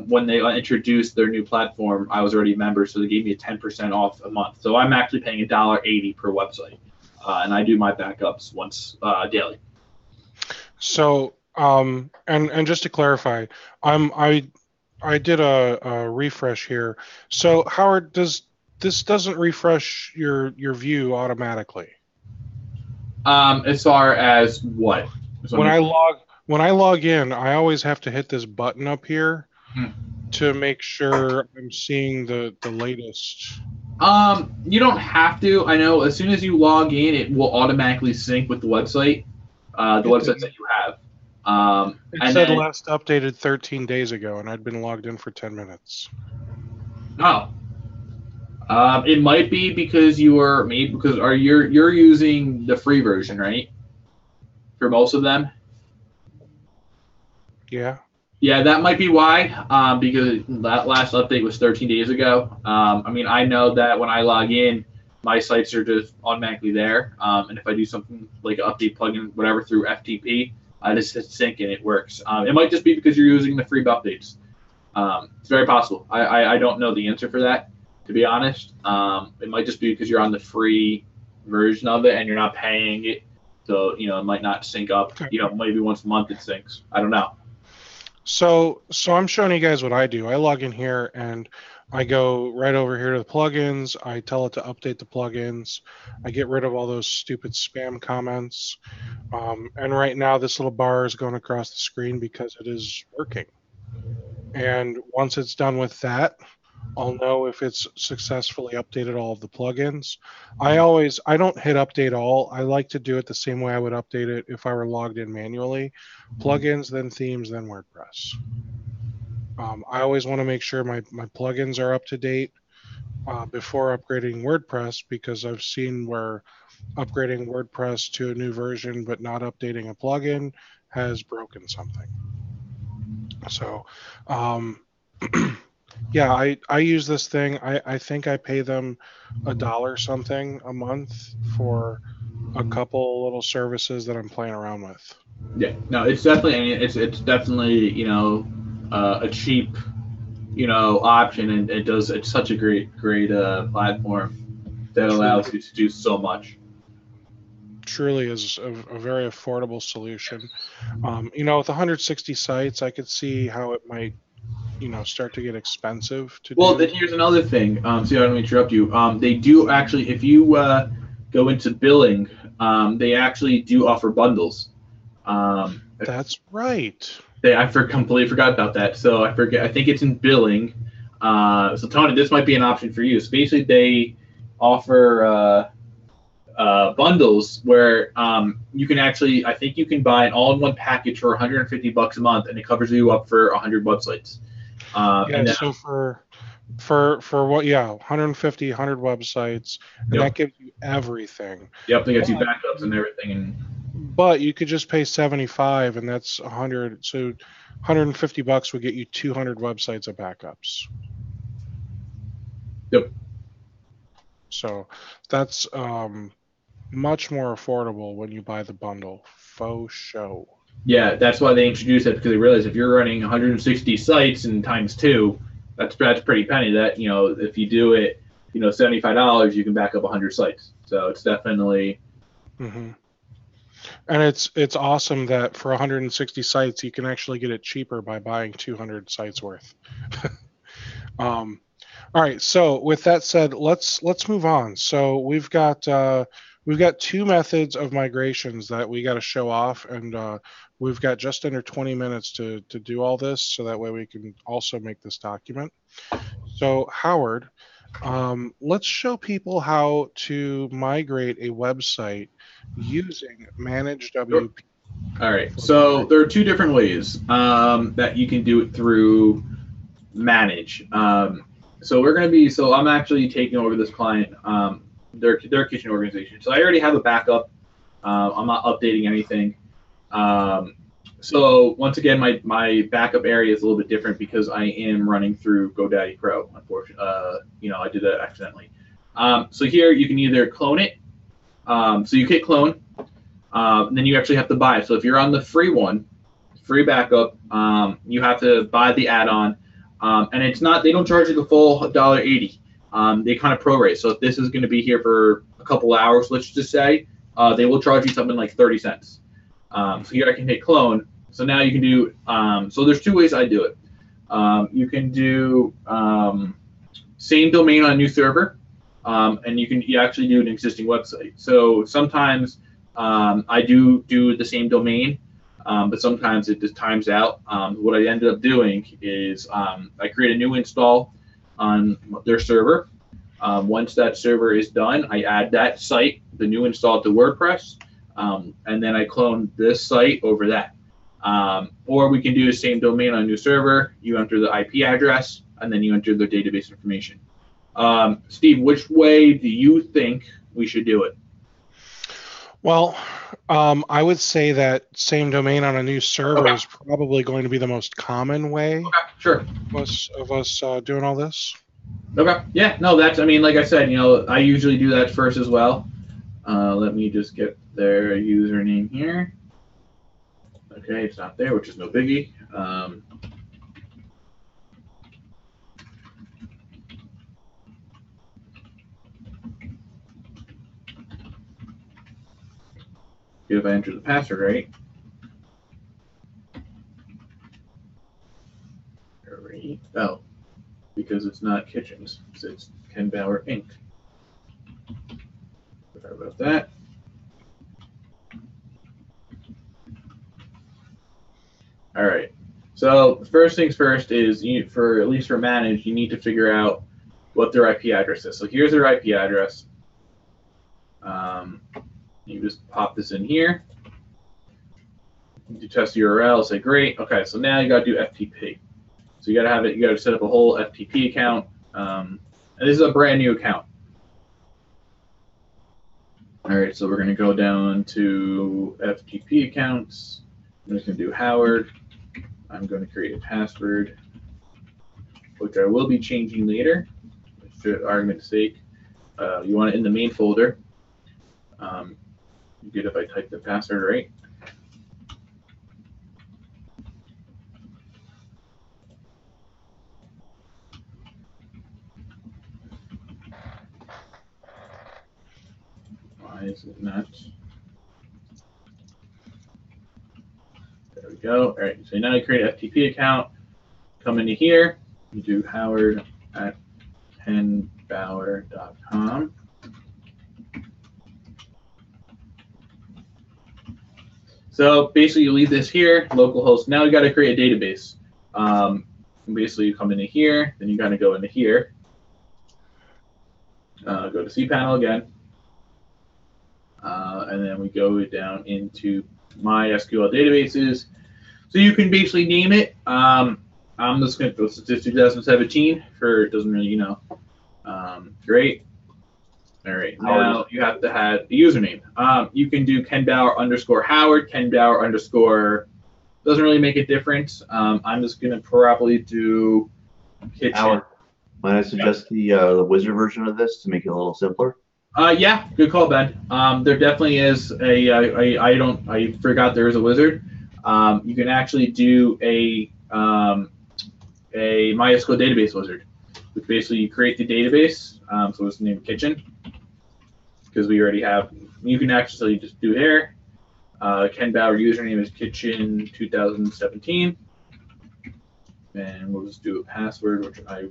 when they introduced their new platform, I was already a member, so they gave me a 10% off a month. So I'm actually paying $1.80 per website, and I do my backups once daily. So. And just to clarify, I did a refresh here. So Howard, this doesn't refresh your view automatically? As far as what? When I log in, I always have to hit this button up here to make sure I'm seeing the latest. You don't have to. I know as soon as you log in, it will automatically sync with the website, websites that you have. It said last updated 13 days ago, and I'd been logged in for 10 minutes. Oh. It might be because you're using the free version, right? For most of them. Yeah. Yeah, that might be why. Because that last update was 13 days ago. I know that when I log in, my sites are just automatically there. And if I do something like an update plugin, whatever, through FTP, I just hit sync and it works. It might just be because you're using the free updates. It's very possible. I don't know the answer for that, to be honest. It might just be because you're on the free version of it and you're not paying it. So, it might not sync up. Maybe once a month it syncs. I don't know. So I'm showing you guys what I do. I log in here and I go right over here to the plugins. I tell it to update the plugins. I get rid of all those stupid spam comments. And right now this little bar is going across the screen because it is working. And once it's done with that, I'll know if it's successfully updated all of the plugins. I don't hit update all. I like to do it the same way I would update it if I were logged in manually. Plugins, then themes, then WordPress. I always want to make sure my plugins are up to date before upgrading WordPress, because I've seen where upgrading WordPress to a new version but not updating a plugin has broken something. So, yeah, I use this thing. I think I pay them $1 something a month for a couple little services that I'm playing around with. Yeah, no, it's definitely, it's definitely, a cheap, option, and it's such a great platform that allows you to do so much. Truly is a very affordable solution. With 160 sites, I could see how it might, start to get expensive to do. Well, then here's another thing. So I don't want to interrupt you. They do actually, if you go into billing, they actually do offer bundles. That's right. I completely forgot about that. So I think it's in billing. So Tony, this might be an option for you. So basically, they offer bundles where you can actually, I think you can buy an all-in-one package for $150 a month, and it covers you up for 100 websites. So for what? Yeah, 150, 100 websites, and that gives you everything. Yep, they get you backups and everything. But you could just pay 75, and that's 100. So $150 would get you 200 websites of backups. Yep. So that's much more affordable when you buy the bundle. Faux show. Yeah, that's why they introduced it, because they realized if you're running 160 sites and times 2, that's pretty penny. That, you know, if you do it, you know, $75, you can back up 100 sites. So it's definitely. Mm-hmm. And it's awesome that for 160 sites you can actually get it cheaper by buying 200 sites worth. All right. So with that said, let's move on. So we've got 2 methods of migrations that we got to show off, and we've got just under 20 minutes to do all this, so that way we can also make this document. So Howard, let's show people how to migrate a website using Manage WP. All right. So there are 2 different ways that you can do it through Manage. So I'm actually taking over this client, their kitchen organization. So I already have a backup. I'm not updating anything. So once again, my backup area is a little bit different because I am running through GoDaddy Pro. Unfortunately, I did that accidentally. So here you can either clone it. So you hit clone, and then you actually have to buy it. So if you're on the free one, free backup, you have to buy the add-on, and they don't charge you the full $1.80. They kind of prorate. So if this is going to be here for a couple hours, let's just say, they will charge you something like 30 cents. So here I can hit clone. So now you can do, so there's 2 ways I do it. You can do same domain on a new server, and you actually do an existing website. So sometimes I do the same domain, but sometimes it just times out. What I ended up doing is I create a new install on their server. Once that server is done, I add that site, the new install, to WordPress, and then I clone this site over that. Or we can do the same domain on a new server. You enter the IP address, and then you enter the database information. Steve, which way do you think we should do it? Well, I would say that same domain on a new server is probably going to be the most common way. Okay, sure. Of us doing all this. Okay. Yeah. No, like I said, I usually do that first as well. Let me just get their username here. Okay, it's not there, which is no biggie. If I enter the password right. Oh, because it's not Kitchens. It's Ken Bauer Inc. Sorry about that. All right. So first things first is at least for Manage, you need to figure out what their IP address is. So here's their IP address. You just pop this in here. You test URL, say great. Okay, so now you got to do FTP. So you got to have it. You got to set up a whole FTP account, and this is a brand new account. All right, so we're going to go down to FTP accounts. I'm just going to do Howard. I'm going to create a password, which I will be changing later, for argument's sake. You want it in the main folder. Good if I type the password right. Why is it not? There we go. All right, so now you create an FTP account. Come into here. You do Howard at kenbauer.com. So basically, you leave this here, localhost. Now you got to create a database. Basically, you come into here, then you got to go into here. Go to cPanel again, and then we go down into MySQL databases. So you can basically name it. I'm just going to go to 2017 for it doesn't really, great. All right, now you have to have a username. You can do Ken Bauer _Howard, Ken Bauer _ doesn't really make a difference. I'm just gonna probably do kitchen. Howard, might I suggest the wizard version of this to make it a little simpler? Yeah, good call, Ben. There definitely is I forgot there is a wizard. You can actually do a MySQL database wizard, which basically you create the database. So it's named kitchen because we already have. You can actually just do here. Ken Bauer username is kitchen 2017, and we'll just do a password, which I.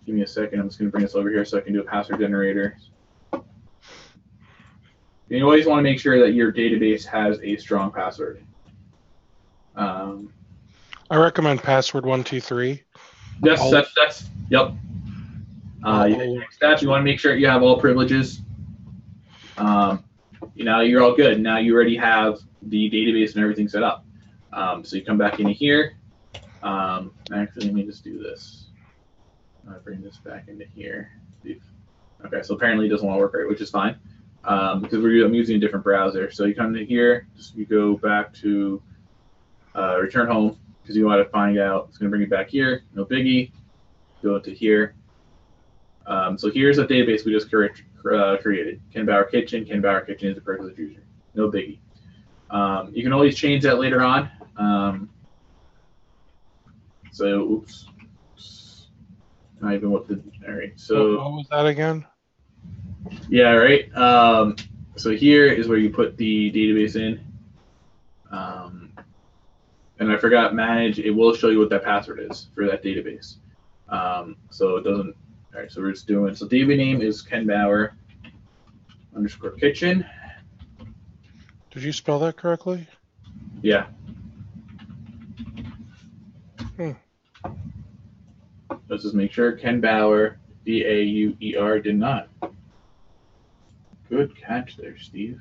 Give me a second. I'm just going to bring this over here so I can do a password generator. You always want to make sure that your database has a strong password. I recommend password 123. Yes, that's yep. Next step, you want to make sure you have all privileges. You're all good. Now you already have the database and everything set up. So you come back into here. Actually, let me just do this. I bring this back into here. Okay, so apparently it doesn't want to work right, which is fine because I'm using a different browser. So you come to here, you go back to return home because you want to find out. It's going to bring you back here. No biggie. Go into here. So here's a database we just created. Ken Bauer Kitchen. Ken Bauer Kitchen is a privileged user. No biggie. You can always change that later on. Oops. Not even what the. All right. So. What was that again? Yeah. Right. So here is where you put the database in. And I forgot manage. It will show you what that password is for that database. So it doesn't. All right. So we're just doing. So DB name is Ken Bauer _kitchen. Did you spell that correctly? Yeah. Let's just make sure. Ken Bauer, Bauer, did not. Good catch there, Steve.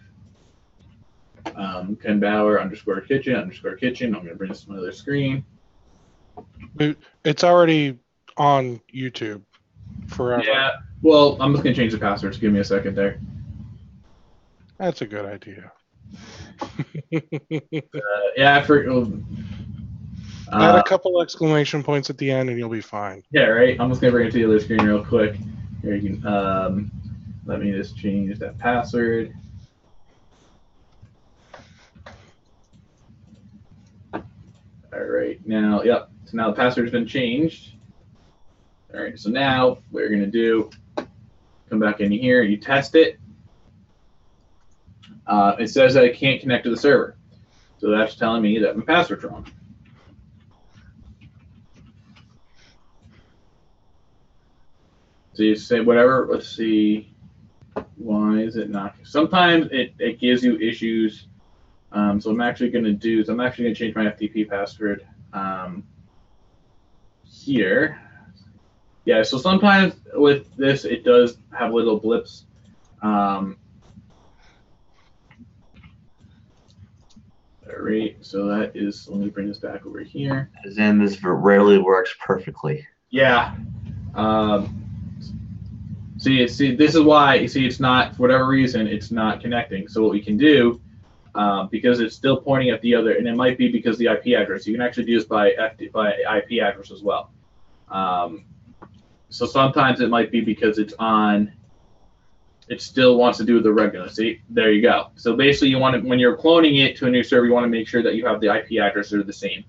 Ken Bauer _kitchen. I'm going to bring this to my other screen. It's already on YouTube forever. Yeah. Well, I'm just going to change the password. So give me a second there. That's a good idea. Yeah, I forgot. Add a couple exclamation points at the end and you'll be fine. Yeah, right. I'm just gonna bring it to the other screen real quick. Here you can let me just change that password. All right, now, yep. So now the password's been changed. All right, so now what you're gonna do, come back in here, you test it. It says that I can't connect to the server. So that's telling me that my password's wrong. So you say whatever, let's see, why is it not? Sometimes it gives you issues. So I'm actually going to change my FTP password here. Yeah, so sometimes with this, it does have little blips. All right, so that is, let me bring this back over here. As in, this rarely works perfectly. Yeah. See, this is why, it's not, for whatever reason, it's not connecting. So what we can do, because it's still pointing at the other, and it might be because the IP address. You can actually do this by IP address as well. So sometimes it might be because it still wants to do the regular. See, there you go. So basically, you want to, when you're cloning it to a new server, you want to make sure that you have the IP address that are the same.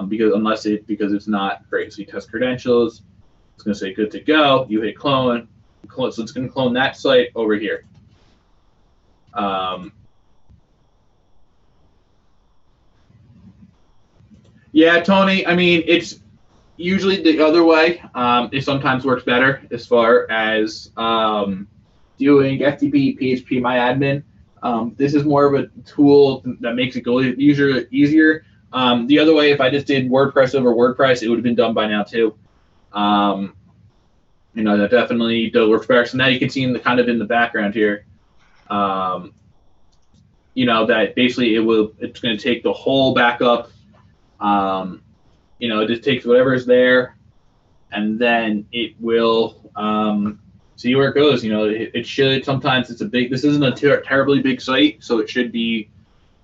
Because it's not great. So you test credentials. It's going to say good to go. You hit clone. So it's going to clone that site over here. Yeah, Tony, I mean, it's usually the other way. It sometimes works better as far as doing FTP, PHP, MyAdmin. This is more of a tool that makes it go easier. The other way, if I just did WordPress over WordPress, it would have been done by now too. That definitely does work better. So now you can see in the in the background here, that basically it's going to take the whole backup. It just takes whatever's there, and then it will see where it goes. It should. Sometimes it's this isn't a terribly big site, so it should be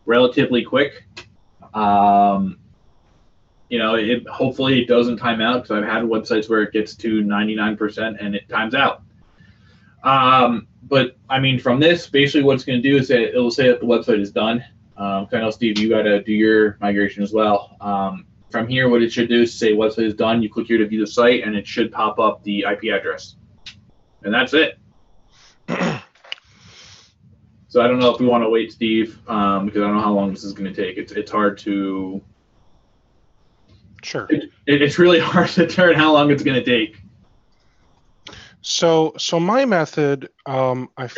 relatively quick. Hopefully it doesn't time out, because I've had websites where it gets to 99% and it times out. But I mean, from this, basically what it's going to do is it'll say that the website is done. I know, Steve, you got to do your migration as well. From here, what it should do is say website is done. You click here to view the site, and it should pop up the IP address. And that's it. So I don't know if we want to wait, Steve, because I don't know how long this is going to take. It's hard to... Sure. It's really hard to determine how long it's going to take. So my method, I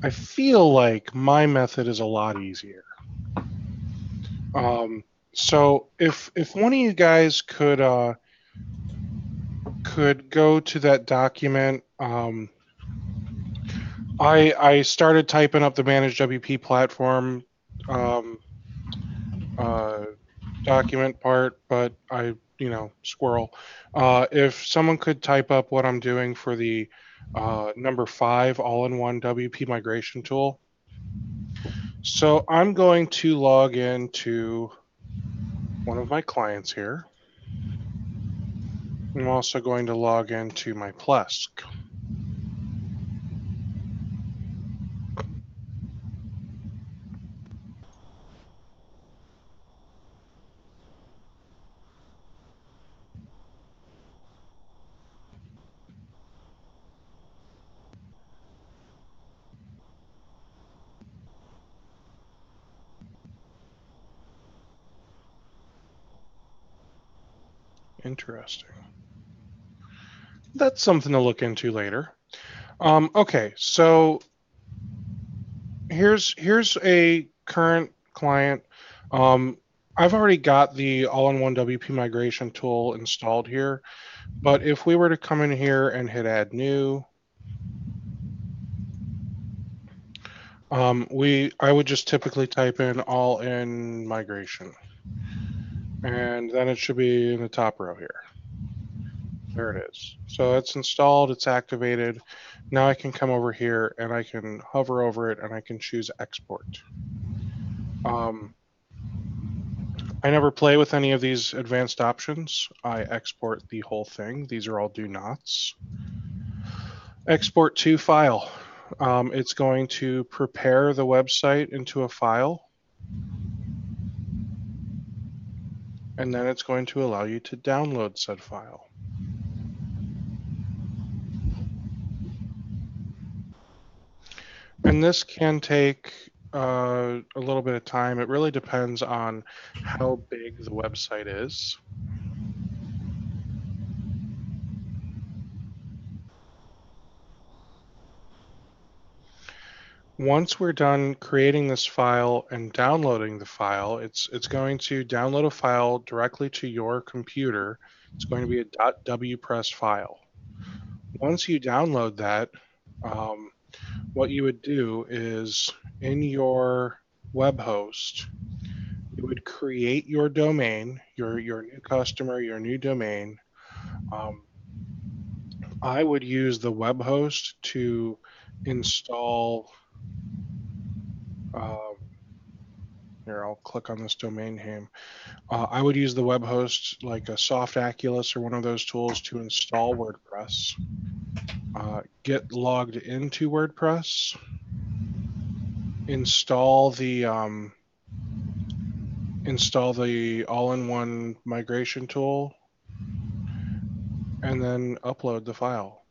feel like my method is a lot easier. So if one of you guys could go to that document, I started typing up the Managed WP Platform document part, but squirrel. If someone could type up what I'm doing for the number 5 all-in-one WP migration tool. So I'm going to log into one of my clients here. I'm also going to log into my Plesk. Interesting. That's something to look into later. Okay, so here's a current client. I've already got the all-in-one WP migration tool installed here, but if we were to come in here and hit add new, I would just typically type in all-in migration, and then it should be in the top row here. There it is. So it's installed, it's activated. Now I can come over here and I can hover over it and I can choose export. I never play with any of these advanced options. I export the whole thing. These are all do nots. Export to file. It's going to prepare the website into a file. And then it's going to allow you to download said file. And this can take a little bit of time. It really depends on how big the website is. Once we're done creating this file and downloading the file, it's going to download a file directly to your computer. It's going to be a .wpress file. Once you download that, what you would do is in your web host, you would create your domain, your new customer, your new domain. I would use the web host to install. Here, I'll click on this domain name. I would use the web host like a Soft Aculus or one of those tools to install WordPress. Get logged into WordPress. Install the all-in-one migration tool, and then upload the file.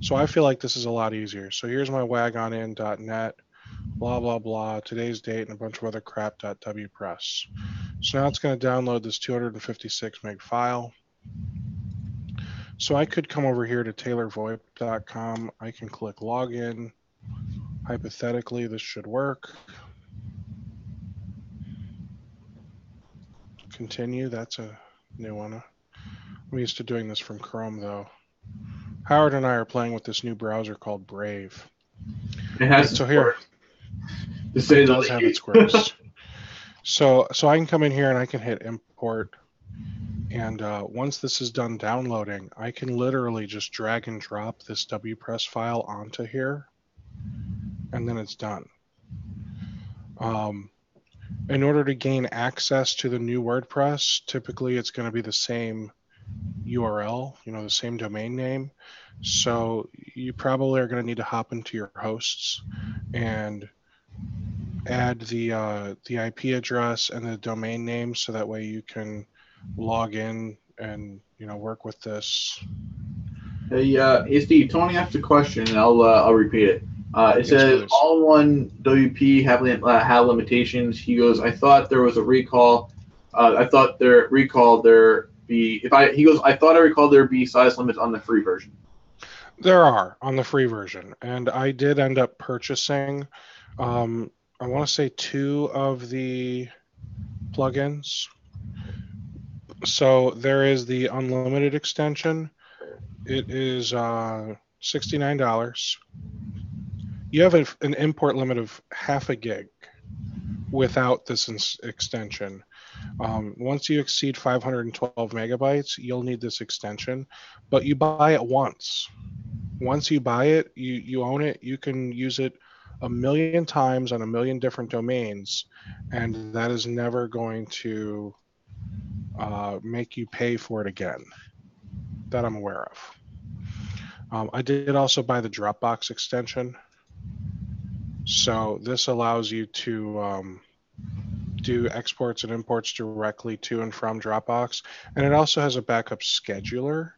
So I feel like this is a lot easier. So here's my wagonin.net, blah, blah, blah, today's date, and a bunch of other crap.wpress. So now it's going to download this 256 meg file. So I could come over here to taylorvoip.com. I can click login. Hypothetically, this should work. Continue, that's a new one. I'm used to doing this from Chrome though. Howard and I are playing with this new browser called Brave. It has so here. To say it does have its quirks. So I can come in here and I can hit import And once this is done downloading, I can literally just drag and drop this WPress file onto here, and then it's done. In order to gain access to the new WordPress, typically it's going to be the same URL, the same domain name. So you probably are going to need to hop into your hosts and add the IP address and the domain name, so that way you can log in and work with this. Hey Steve, Tony asked a question, and I'll repeat it. It Yes, says please. all-in-one WP have limitations. He goes, I thought there was a recall. I thought there be I thought I recalled there be size limits on the free version. There are on the free version, and I did end up purchasing, I want to say 2 of the plugins. So there is the unlimited extension. It is $69. You have an import limit of half a gig without this extension. Once you exceed 512 megabytes, you'll need this extension, but you buy it once. Once you buy it, you own it. You can use it a million times on a million different domains, and that is never going to make you pay for it again, that I'm aware of. I did also buy the Dropbox extension. So this allows you to do exports and imports directly to and from Dropbox. And it also has a backup scheduler.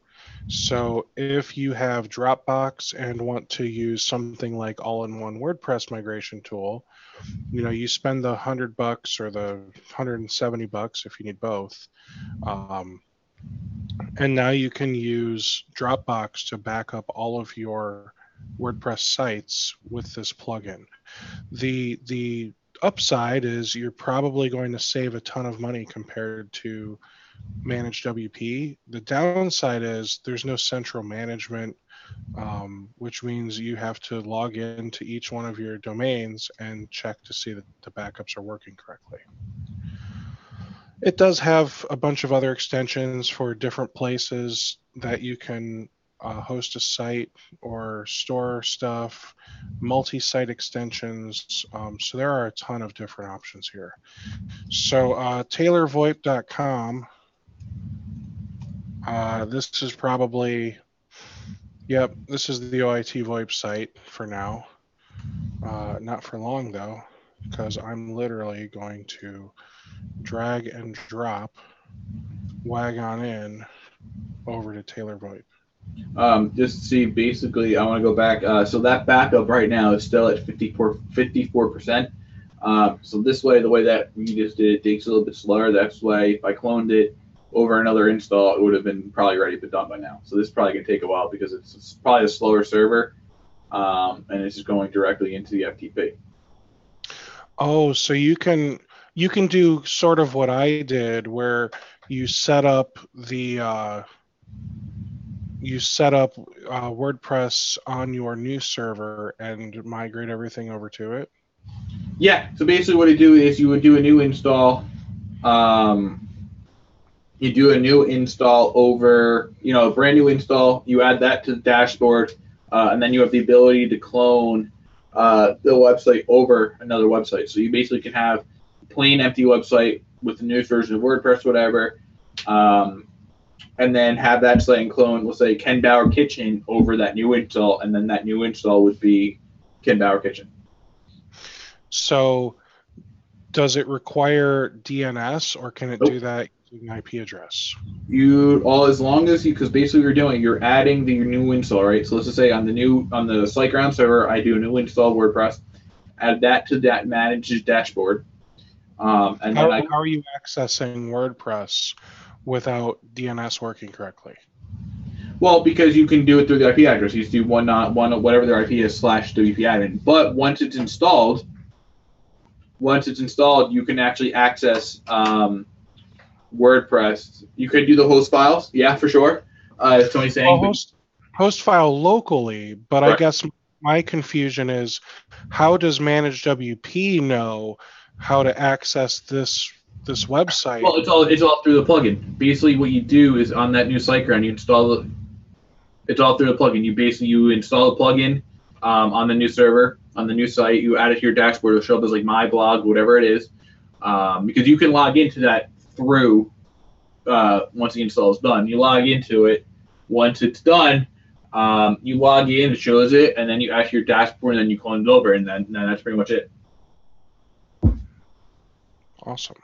So if you have Dropbox and want to use something like all-in-one WordPress migration tool, you spend the $100 or the $170 if you need both. And now you can use Dropbox to back up all of your WordPress sites with this plugin. The upside is you're probably going to save a ton of money compared to managed WP. The downside is there's no central management, which means you have to log into each one of your domains and check to see that the backups are working correctly. It does have a bunch of other extensions for different places that you can host a site or store stuff, multi-site extensions. So there are a ton of different options here. So TaylorVoip.com. This is probably, this is the OIT VoIP site for now. Not for long though, because I'm literally going to drag and drop Wagon in over to Taylor VoIP. Just to see, basically, I want to go back. So that backup right now is still at 54%. So this way, the way that we just did it takes a little bit slower. That's why if I cloned it over another install, it would have been probably ready to be done by now. So this is probably going to take a while because it's probably a slower server, and it's just going directly into the FTP. Oh, so you can do sort of what I did, where you set up the WordPress on your new server and migrate everything over to it. Yeah. So basically, what you do is you would do a new install. You do a new install over, a brand new install. You add that to the dashboard, and then you have the ability to clone the website over another website. So you basically can have a plain empty website with the newest version of WordPress, whatever, and then have that site and clone, let's say, Ken Bauer Kitchen over that new install, and then that new install would be Ken Bauer Kitchen. So does it require DNS, or can it do that using IP address? As long as because basically you're adding your new install, right? So let's just say on the SiteGround server, I do a new install of WordPress, add that to that managed dashboard. And how are you accessing WordPress without DNS working correctly? Well, because you can do it through the IP address. You just do one whatever their IP is /WP admin. But once it's installed, you can actually access WordPress. You could do the host files, yeah, for sure. As Tony's saying. Well, host file locally, but right. I guess my confusion is, how does managed WP know how to access this this website. Well, it's all through the plugin. Basically, what you do is on that new SiteGround, you install it's all through the plugin. You install the plugin on the new server, on the new site. You add it to your dashboard. It'll show up as like my blog, whatever it is, because you can log into that through once the install is done. You log into it. Once it's done, you log in, it shows it, and then you add to your dashboard, and then you clone it over, and then that's pretty much it. Awesome.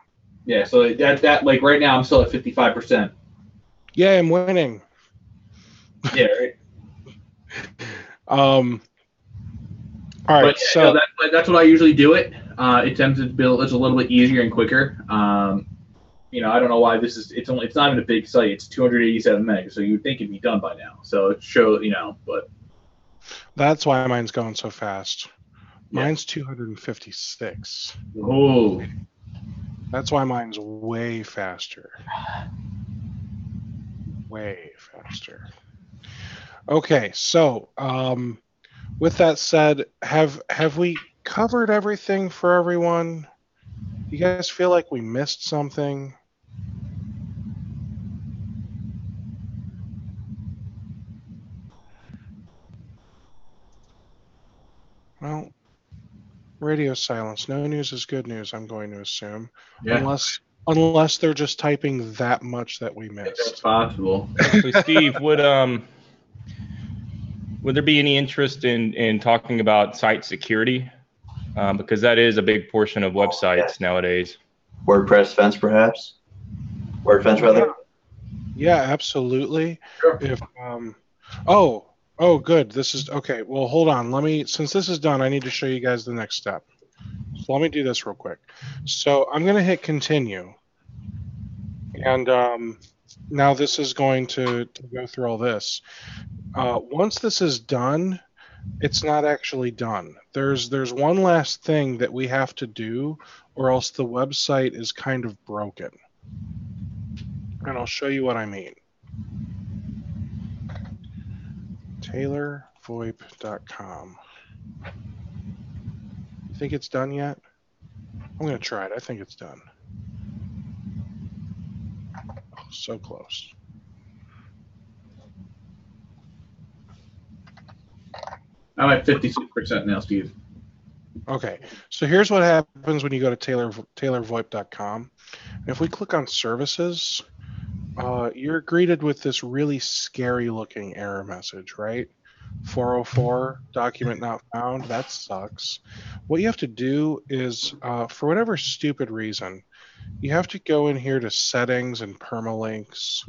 Yeah, so that like right now I'm still at 55%. Yeah, I'm winning. Yeah, right. All right, But, so that's what I usually do it. It tends to build. It's a little bit easier and quicker. I don't know why it's not even a big site. It's 287 megs, so you'd think it'd be done by now. So it shows, but that's why mine's going so fast. Yeah. Mine's 256. Oh, That's why mine's way faster. Way faster. Okay, so with that said, have we covered everything for everyone? You guys feel like we missed something? Well, radio silence. No news is good news, I'm going to assume. yeah, Unless they're just typing that much that we that's missed. possible. So Steve, would there be any interest in talking about site security? Because that is a big portion of websites nowadays. WordPress fence, perhaps? WordFence, rather? Yeah, absolutely. Sure. If good. This is okay. Well, hold on. Since this is done, I need to show you guys the next step. So let me do this real quick. So I'm going to hit continue. And now this is going to go through all this. Once this is done, it's not actually done. There's one last thing that we have to do, or else the website is kind of broken. And I'll show you what I mean. TaylorVoip.com. You think it's done yet? I'm going to try it. I think it's done. Oh, so close. I'm at 56% now, Steve. Okay, so here's what happens when you go to TaylorVoip.com. And if we click on services, you're greeted with this really scary looking error message, right? 404, document not found. That sucks. What you have to do is, for whatever stupid reason, you have to go in here to settings and permalinks.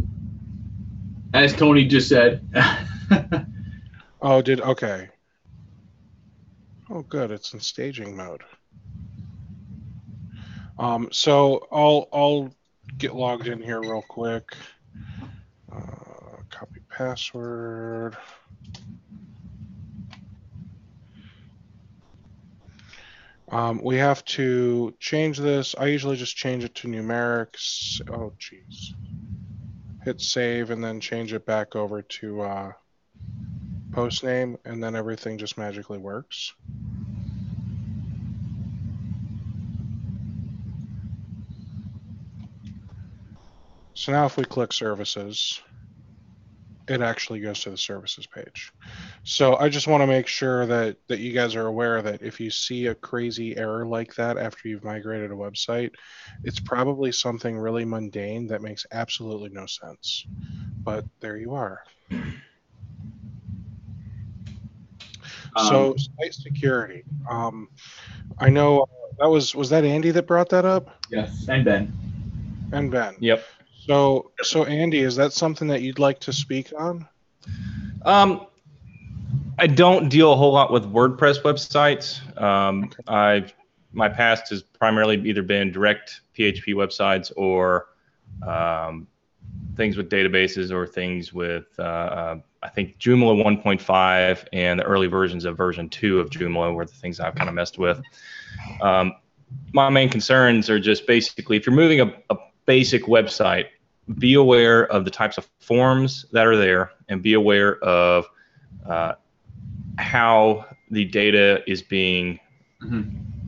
As Tony just said. Okay. Oh, good. It's in staging mode. So I'll get logged in here real quick. Copy password. We have to change this. I usually just change it to numerics. Oh, geez. Hit save and then change it back over to post name, and then everything just magically works. So now if we click services, it actually goes to the services page. So I just want to make sure that you guys are aware that if you see a crazy error like that after you've migrated a website, it's probably something really mundane that makes absolutely no sense. But there you are. So site security. I know that was that Andy that brought that up? Yes, and Ben. And Ben. Yep. So Andy, is that something that you'd like to speak on? I don't deal a whole lot with WordPress websites. My past has primarily either been direct PHP websites or things with databases or things with I think Joomla 1.5 and the early versions of version 2 of Joomla were the things I've kind of messed with. My main concerns are just basically if you're moving a basic website, be aware of the types of forms that are there and be aware of how the data is being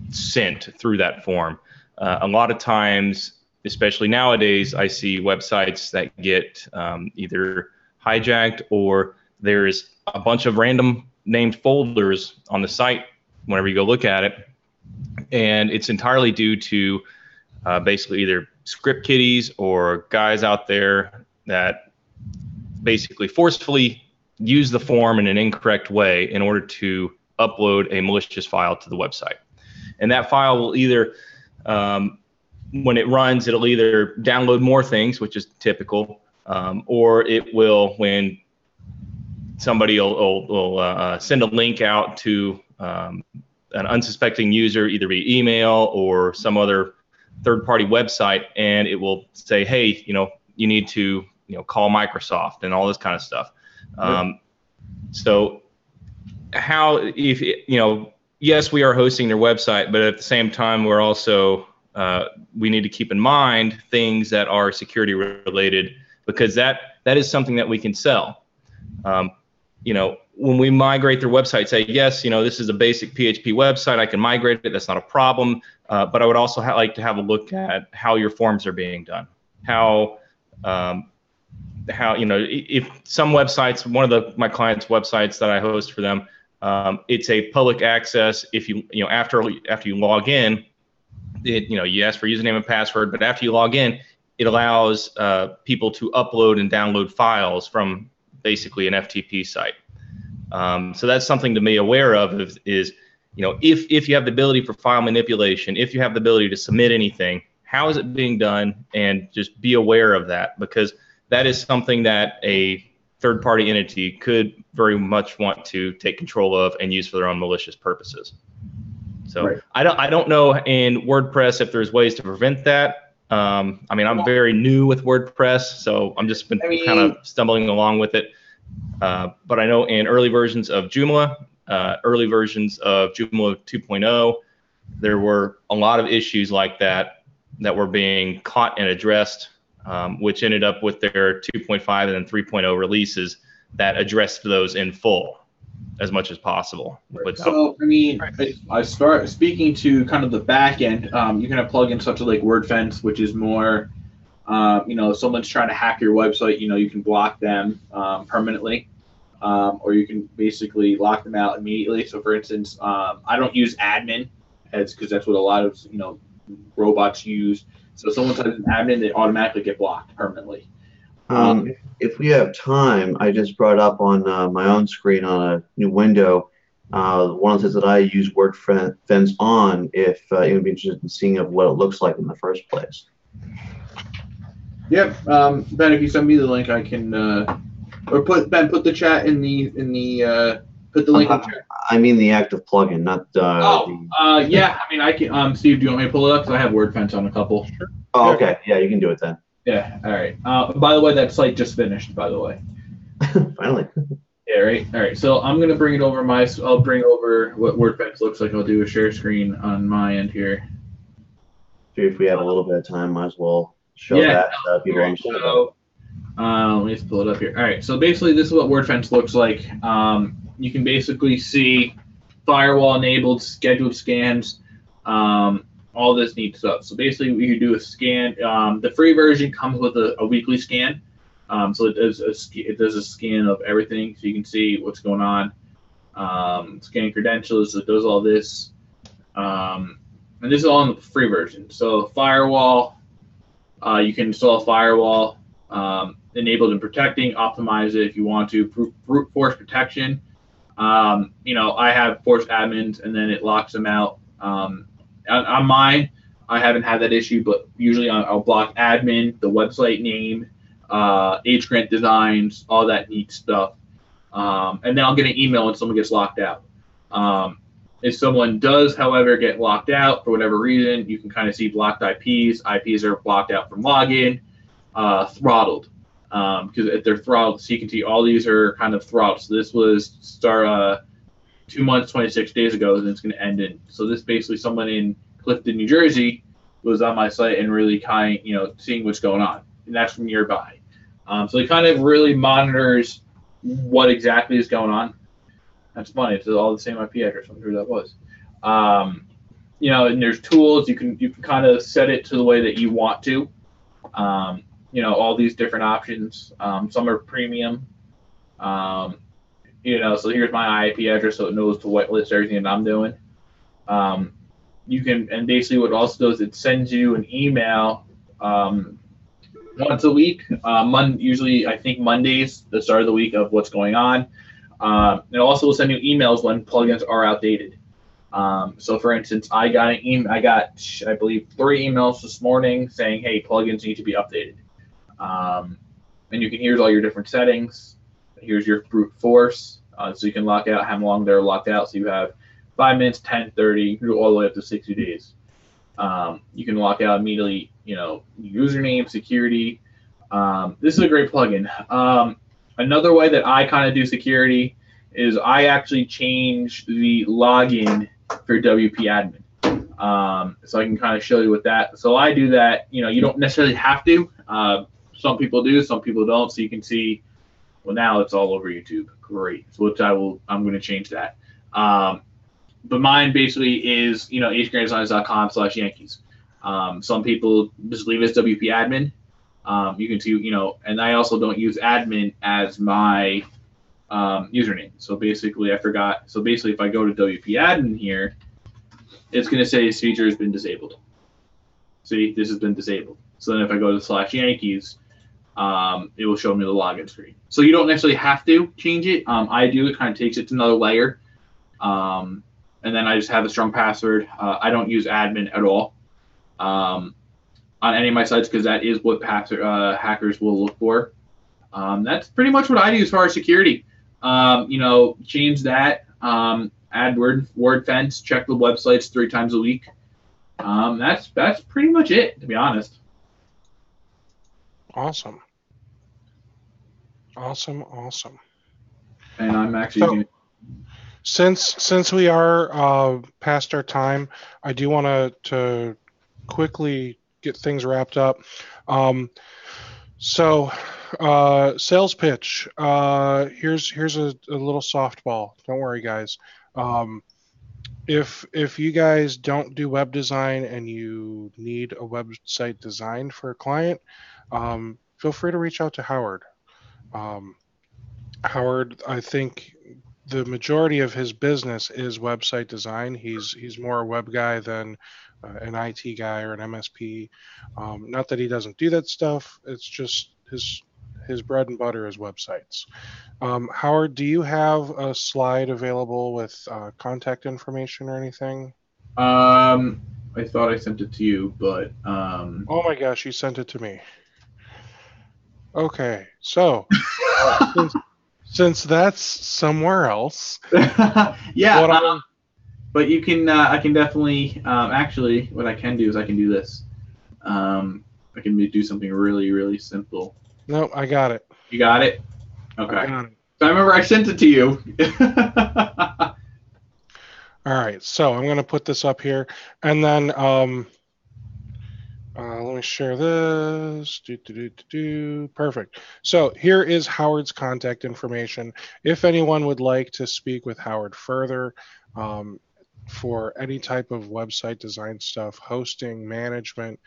sent through that form. A lot of times especially nowadays, I see websites that get either hijacked, or there's a bunch of random named folders on the site whenever you go look at it. And it's entirely due to basically either script kiddies or guys out there that basically forcefully use the form in an incorrect way in order to upload a malicious file to the website. And that file will either, when it runs, it'll either download more things, which is typical, or it will, when somebody will send a link out to an unsuspecting user, either via email or some other third-party website, and it will say, hey, you need to call Microsoft and all this kind of stuff. So how, if yes, we are hosting their website, but at the same time, we're also we need to keep in mind things that are security related, because that is something that we can sell. When we migrate their website, say, yes, this is a basic PHP website, I can migrate it, that's not a problem. But I would also like to have a look at how your forms are being done. How if some websites, one of my clients' websites that I host for them, it's a public access. If after you log in, you ask for username and password, but after you log in, it allows people to upload and download files from basically an FTP site. So that's something to be aware of. Is if you have the ability for file manipulation, if you have the ability to submit anything, how is it being done, and just be aware of that, because that is something that a third-party entity could very much want to take control of and use for their own malicious purposes. So right. I don't know in WordPress if there's ways to prevent that. I'm very new with WordPress, so I'm just been kind of stumbling along with it. But I know in early versions of Joomla, early versions of Joomla 2.0, there were a lot of issues like that were being caught and addressed, which ended up with their 2.5 and then 3.0 releases that addressed those in full as much as possible. Right. So, I start speaking to kind of the back end. You can have plugins such as like WordFence, which is more, if someone's trying to hack your website, you can block them permanently, or you can basically lock them out immediately. So, for instance, I don't use admin because that's what a lot of robots use. So, if someone types an admin, they automatically get blocked permanently. If we have time, I just brought up on my own screen on a new window one of the things that I use WordFence on, if you would be interested in seeing of what it looks like in the first place. Yep, Ben, if you send me the link, I can or put the chat in the put the link in the chat. I mean the active plugin, not yeah. I can. Steve, do you want me to pull it up? Because I have WordFence on a couple. Sure. Oh, okay. Yeah, you can do it then. Yeah. All right. By the way, that site just finished. By the way. Finally. Yeah. Right. All right. So I'm gonna bring it over I'll bring over what WordFence looks like. I'll do a share screen on my end here. If we have a little bit of time, might as well show that people understand. So, let me just pull it up here. All right. So basically, this is what WordFence looks like. You can basically see firewall enabled, scheduled scans, all this neat stuff. So basically, we could do a scan. The free version comes with a weekly scan. So it does a scan of everything, so you can see what's going on. Scan credentials, it does all this. And this is all in the free version. So firewall, you can install a firewall, enabled and protecting, optimize it if you want to, brute force protection. I have force admins, and then it locks them out. On mine, I haven't had that issue, but usually I'll block admin, the website name, age grant designs, all that neat stuff. And then I'll get an email when someone gets locked out. If someone does, however, get locked out for whatever reason, you can kind of see blocked IPs. IPs are blocked out from login, throttled. Because if they're throttled, so you can see all these are kind of throttled. So this was 2 months, 26 days ago, and it's going to end in. So this basically someone in Clifton, New Jersey, was on my site and really seeing what's going on, and that's from nearby. So it kind of really monitors what exactly is going on. That's funny. It's all the same IP address. I wonder who that was. And there's tools. You can kind of set it to the way that you want to. All these different options. Some are premium. So here's my IP address, so it knows to whitelist everything that I'm doing. And basically what it also does, it sends you an email once a week. Usually, I think Mondays, the start of the week, of what's going on. It also will send you emails when plugins are outdated. So for instance, I got I believe 3 emails this morning saying, hey, plugins need to be updated. And here's all your different settings. Here's your brute force. So you can lock out how long they're locked out. So you have 5 minutes, 10, 30, you can go all the way up to 60 days. You can lock out immediately, username, security. This is a great plugin. Another way that I kind of do security is I actually change the login for WP admin. So I can kind of show you with that. So I do that. You don't necessarily have to. Some people do, some people don't. So you can see, well, now it's all over YouTube. Great. So I'm going to change that. But mine basically is, hgranddesigns.com/Yankees. Some people just leave it as WP admin. You can see, and I also don't use admin as my username. So basically, I forgot. So basically, if I go to WP admin here, it's going to say this feature has been disabled. See, this has been disabled. So then if I go to /Yankees, it will show me the login screen. So you don't necessarily have to change it. I do. It kind of takes it to another layer. And then I just have a strong password. I don't use admin at all on any of my sites because that is what hackers will look for. That's pretty much what I do as far as security. Change that, add word fence, check the websites 3 times a week. That's pretty much it, to be honest. Awesome. And I'm actually Since we are past our time, I do want to quickly get things wrapped up. Sales pitch. Here's a little softball. Don't worry, guys. If you guys don't do web design and you need a website designed for a client, feel free to reach out to Howard. Howard, I think the majority of his business is website design. He's more a web guy than an IT guy or an MSP. Not that he doesn't do that stuff. It's just his bread and butter is websites. Howard, do you have a slide available with contact information or anything? I thought I sent it to you, but Oh my gosh, you sent it to me. Okay, so since that's somewhere else, yeah. But you can, I can definitely, actually, what I can do is I can do this. I can do something really, really simple. No, I got it. You got it? Okay. I got it. So I remember I sent it to you. All right, so I'm going to put this up here, and then let me share this. Perfect. So here is Howard's contact information. If anyone would like to speak with Howard further for any type of website design stuff, hosting, management,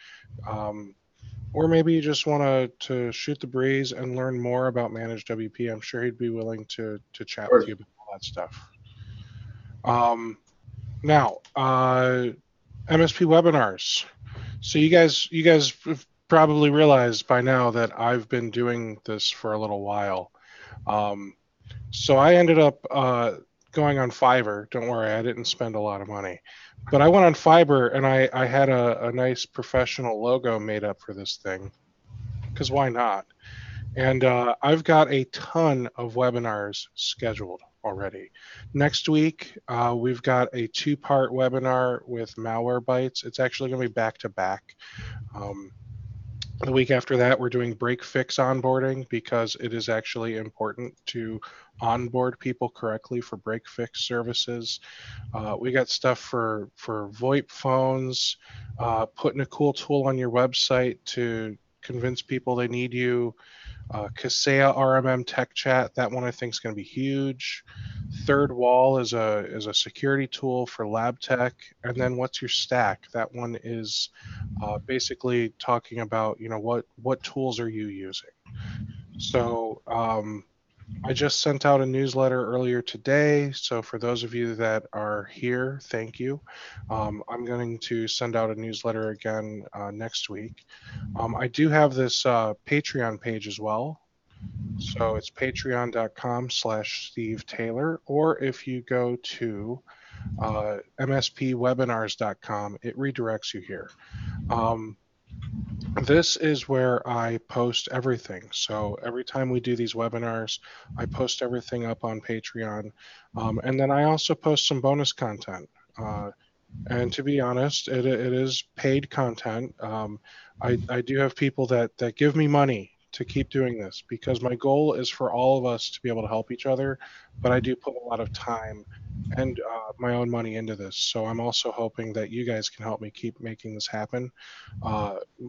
or maybe you just want to shoot the breeze and learn more about Managed WP, I'm sure he'd be willing to chat with you about all that stuff. Now, MSP webinars. So you guys have probably realized by now that I've been doing this for a little while. So I ended up going on Fiverr. Don't worry, I didn't spend a lot of money. But I went on Fiverr and I had a nice professional logo made up for this thing. Because why not? And I've got a ton of webinars scheduled already. Next week, we've got a 2-part webinar with Malwarebytes. It's actually going to be back-to-back. The week after that, we're doing break-fix onboarding because it is actually important to onboard people correctly for break-fix services. We got stuff for VoIP phones, putting a cool tool on your website to convince people they need you. Kaseya RMM Tech Chat, that one I think is going to be huge. Third wall is a security tool for lab tech. And then what's your stack? That one is basically talking about, what tools are you using? So I just sent out a newsletter earlier today. So for those of you that are here, thank you. I'm going to send out a newsletter again next week. I do have this Patreon page as well. So it's patreon.com/Steve Taylor, or if you go to mspwebinars.com, it redirects you here. This is where I post everything. So every time we do these webinars, I post everything up on Patreon. And then I also post some bonus content. And to be honest, it is paid content. I do have people that give me money to keep doing this, because my goal is for all of us to be able to help each other, but I do put a lot of time and my own money into this. So I'm also hoping that you guys can help me keep making this happen.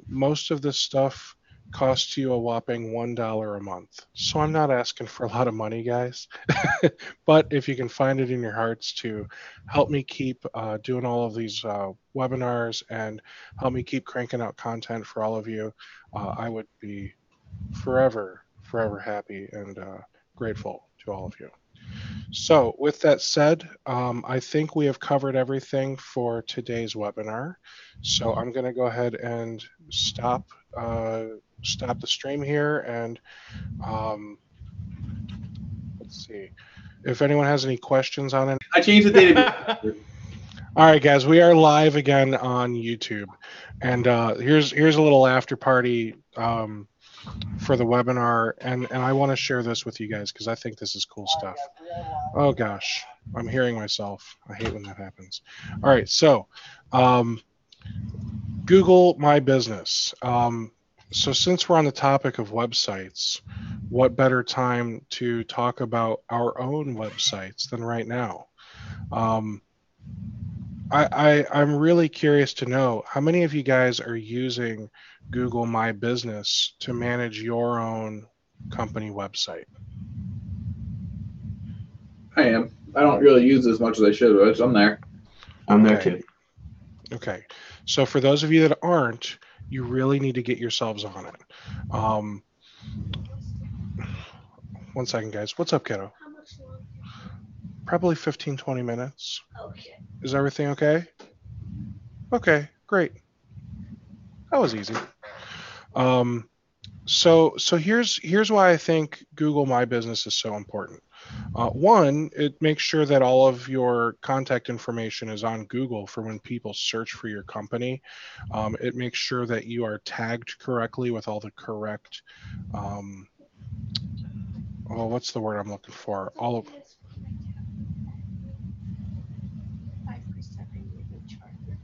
Most of this stuff costs you a whopping $1 a month. So I'm not asking for a lot of money, guys. But if you can find it in your hearts to help me keep doing all of these webinars and help me keep cranking out content for all of you, I would be forever happy and grateful to all of you. So with that said, I think we have covered everything for today's webinar. So I'm going to go ahead and stop the stream here, and let's see if anyone has any questions on it. I changed the data. All right, guys, we are live again on YouTube, and here's a little after party for the webinar, and I want to share this with you guys because I think this is cool stuff. Oh gosh, I'm hearing myself. I hate when that happens. All right, so Google My Business. So since we're on the topic of websites, what better time to talk about our own websites than right now? I'm really curious to know how many of you guys are using Google My Business to manage your own company website. I am. I don't really use it as much as I should, but I'm there. I'm there too. Okay. So for those of you that aren't, you really need to get yourselves on it. 1 second, guys. What's up, kiddo? How much longer? Probably 15, 20 minutes. Okay. Is everything okay? Okay, great. That was easy. So here's why I think Google My Business is so important. One, it makes sure that all of your contact information is on Google for when people search for your company. It makes sure that you are tagged correctly with all the correct, what's the word I'm looking for? All of 5%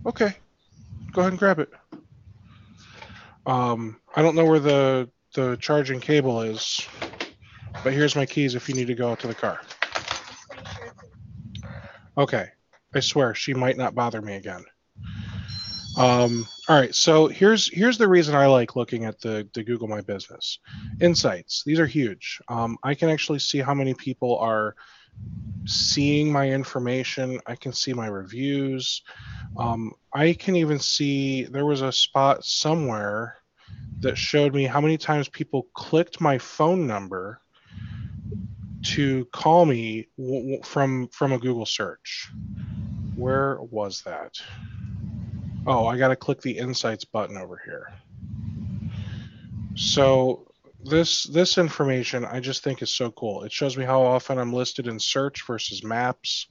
Okay, go ahead and grab it. I don't know where the charging cable is, but here's my keys if you need to go out to the car. Okay, I swear she might not bother me again. All right, so here's the reason I like looking at the Google My Business. Insights, these are huge. I can actually see how many people are seeing my information. I can see my reviews. I can even see there was a spot somewhere that showed me how many times people clicked my phone number to call me from a Google search. Where was that? Oh, I got to click the Insights button over here. So this information I just think is so cool. It shows me how often I'm listed in search versus maps.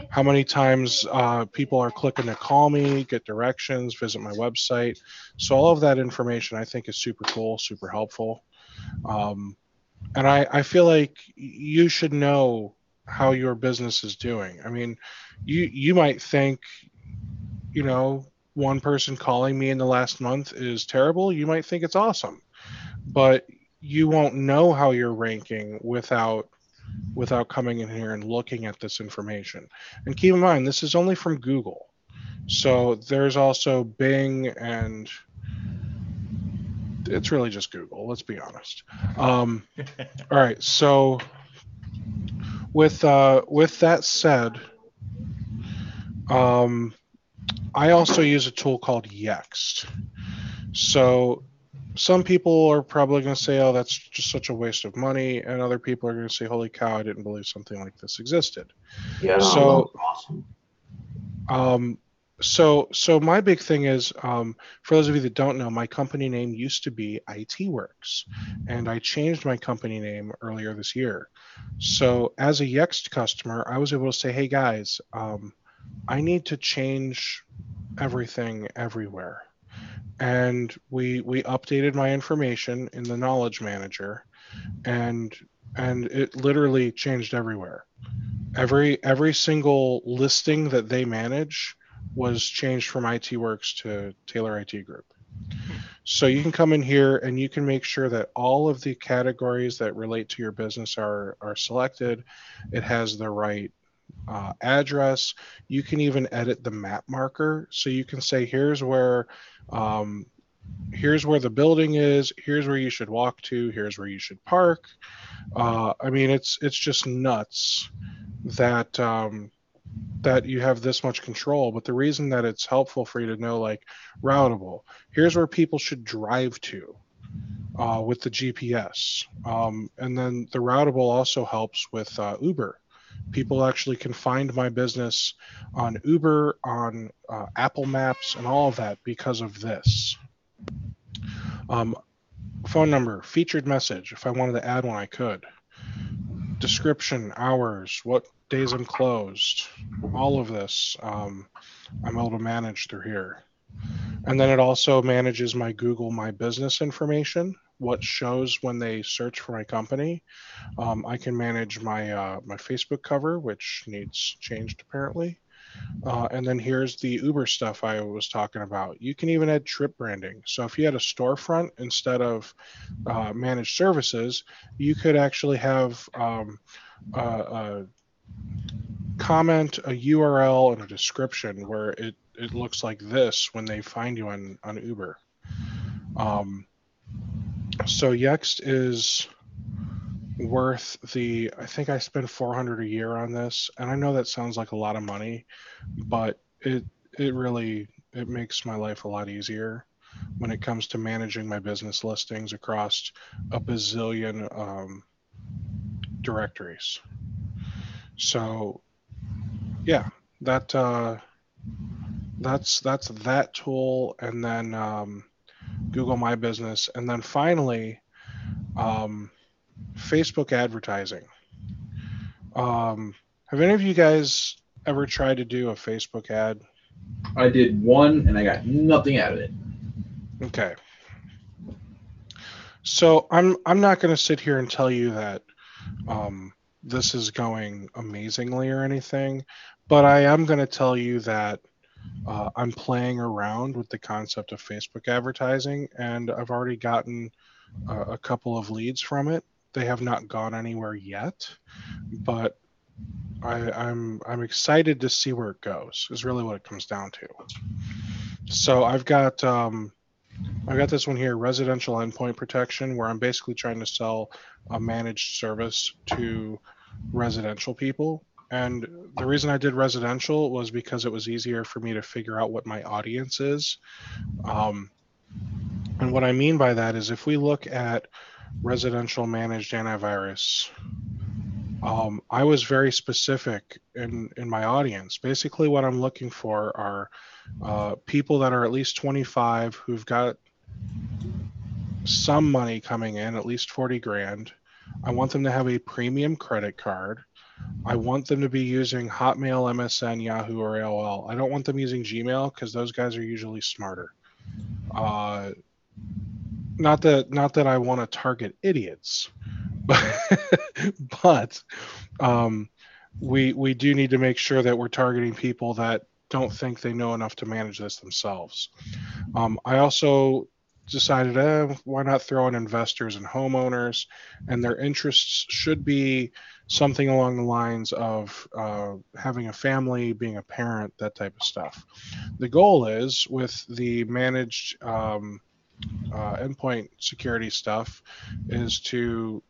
How many times people are clicking to call me, get directions, visit my website. So all of that information I think is super cool, super helpful. And I feel like you should know how your business is doing. I mean, you might think, one person calling me in the last month is terrible. You might think it's awesome, but you won't know how you're ranking without coming in here and looking at this information. And keep in mind, this is only from Google. So there's also Bing, and it's really just Google, let's be honest. All right, so With that said, I also use a tool called Yext. So some people are probably going to say, "Oh, that's just such a waste of money," and other people are going to say, "Holy cow, I didn't believe something like this existed." Yeah, no, So, awesome. so my big thing is, for those of you that don't know, my company name used to be IT Works, and I changed my company name earlier this year. So as a Yext customer, I was able to say, "Hey guys, I need to change everything everywhere." And we updated my information in the knowledge manager, and it literally changed everywhere. Every single listing that they manage was changed from IT Works to Taylor IT Group. So you can come in here and you can make sure that all of the categories that relate to your business are selected. It has the right address. You can even edit the map marker, so you can say, um, here's where the building is, here's where you should walk to, here's where you should park. I mean, it's just nuts that that you have this much control. But the reason that it's helpful for you to know, like, routable, here's where people should drive to with the GPS. And then the routable also helps with Uber. People actually can find my business on Uber, on Apple Maps, and all of that because of this. Phone number, featured message. If I wanted to add one, I could. Description, hours, what days I'm closed. All of this I'm able to manage through here. And then it also manages my Google My Business information, what shows when they search for my company. I can manage my my Facebook cover, which needs changed apparently. And then here's the Uber stuff I was talking about. You can even add trip branding. So if you had a storefront instead of managed services, you could actually have a comment, a URL, and a description where it looks like this when they find you on Uber. So Yext is worth I think I spend $400 a year on this, and I know that sounds like a lot of money, but it really makes my life a lot easier when it comes to managing my business listings across a bazillion directories. So yeah, that's that tool, and then Google My Business, and then finally Facebook advertising. Have any of you guys ever tried to do a Facebook ad? I did one and I got nothing out of it. Okay. So I'm not going to sit here and tell you that this is going amazingly or anything, but I am going to tell you that I'm playing around with the concept of Facebook advertising, and I've already gotten a couple of leads from it. They have not gone anywhere yet, but I'm excited to see where it goes, is really what it comes down to. So I've got this one here, residential endpoint protection, where I'm basically trying to sell a managed service to residential people. And the reason I did residential was because it was easier for me to figure out what my audience is. And what I mean by that is, if we look at residential managed antivirus, I was very specific in my audience. Basically, what I'm looking for are people that are at least 25, who've got some money coming in, at least 40 grand. I want them to have a premium credit card. I want them to be using Hotmail, MSN, Yahoo, or AOL. I don't want them using Gmail, because those guys are usually smarter. Not that I want to target idiots, but we do need to make sure that we're targeting people that don't think they know enough to manage this themselves. I also decided, why not throw in investors and homeowners, and their interests should be something along the lines of having a family, being a parent, that type of stuff. The goal is, with the managed endpoint security stuff, is to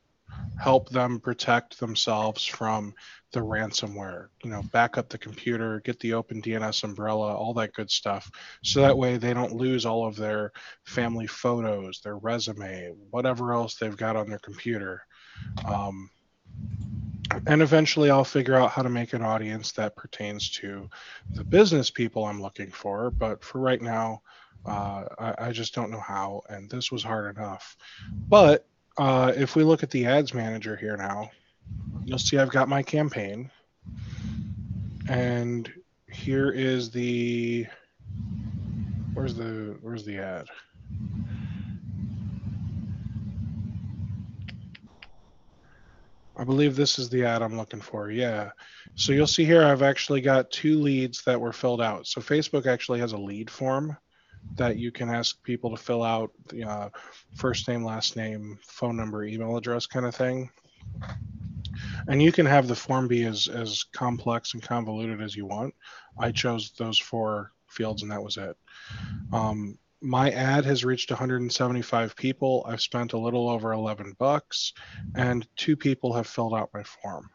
help them protect themselves from the ransomware. Back up the computer, get the Open DNS umbrella, all that good stuff. So that way they don't lose all of their family photos, their resume, whatever else they've got on their computer. And eventually I'll figure out how to make an audience that pertains to the business people I'm looking for. But for right now, I just don't know how. And this was hard enough. But if we look at the ads manager here now, you'll see I've got my campaign. And here is where's the ad? I believe this is the ad I'm looking for. Yeah. So you'll see here I've actually got 2 leads that were filled out. So Facebook actually has a lead form that you can ask people to fill out, the first name, last name, phone number, email address kind of thing. And you can have the form be as complex and convoluted as you want. I chose those 4 fields and that was it. My ad has reached 175 people. I've spent a little over $11 and 2 people have filled out my form.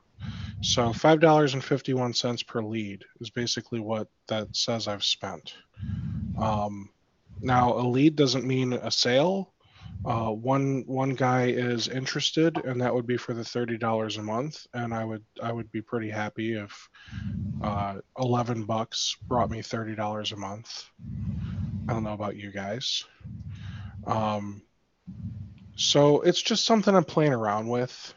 So $5.51 per lead is basically what that says I've spent. Now a lead doesn't mean a sale. One guy is interested, and that would be for the $30 a month, and I would be pretty happy if $11 brought me $30 a month. I don't know about you guys. So it's just something I'm playing around with.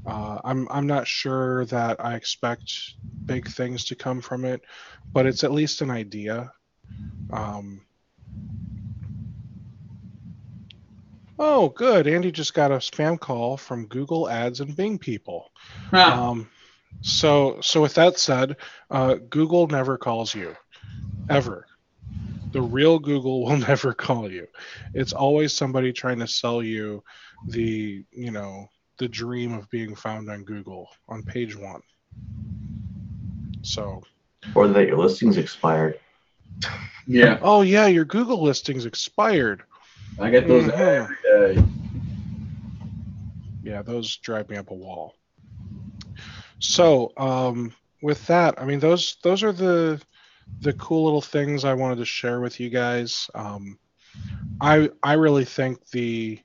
I'm not sure that I expect big things to come from it, but it's at least an idea. Oh, good. Andy just got a spam call from Google Ads and Bing people. So with that said, Google never calls you, ever. The real Google will never call you. It's always somebody trying to sell you the dream of being found on Google on page 1. So. Or that your listing's expired. Yeah. Oh yeah, your Google listing's expired. I get those every day. Yeah, those drive me up a wall. So, with that, I mean, those are the cool little things I wanted to share with you guys. I really think the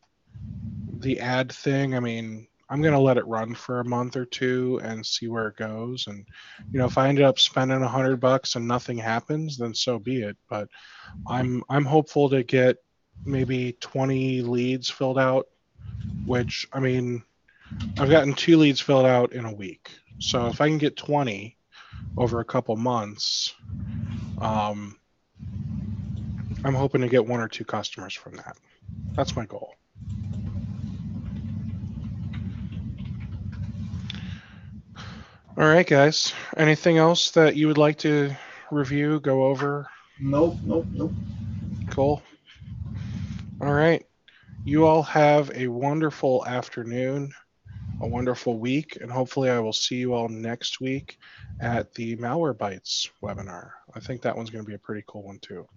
ad thing, I mean, I'm going to let it run for a month or 2 and see where it goes. And, if I ended up spending $100 and nothing happens, then so be it. But I'm hopeful to get maybe 20 leads filled out, which, I mean, I've gotten 2 leads filled out in a week. So if I can get 20 over a couple months, I'm hoping to get 1 or 2 customers from that. That's my goal. All right, guys. Anything else that you would like to review, go over? Nope. Cool. All right. You all have a wonderful afternoon, a wonderful week, and hopefully I will see you all next week at the Malware Bytes webinar. I think that one's going to be a pretty cool one too.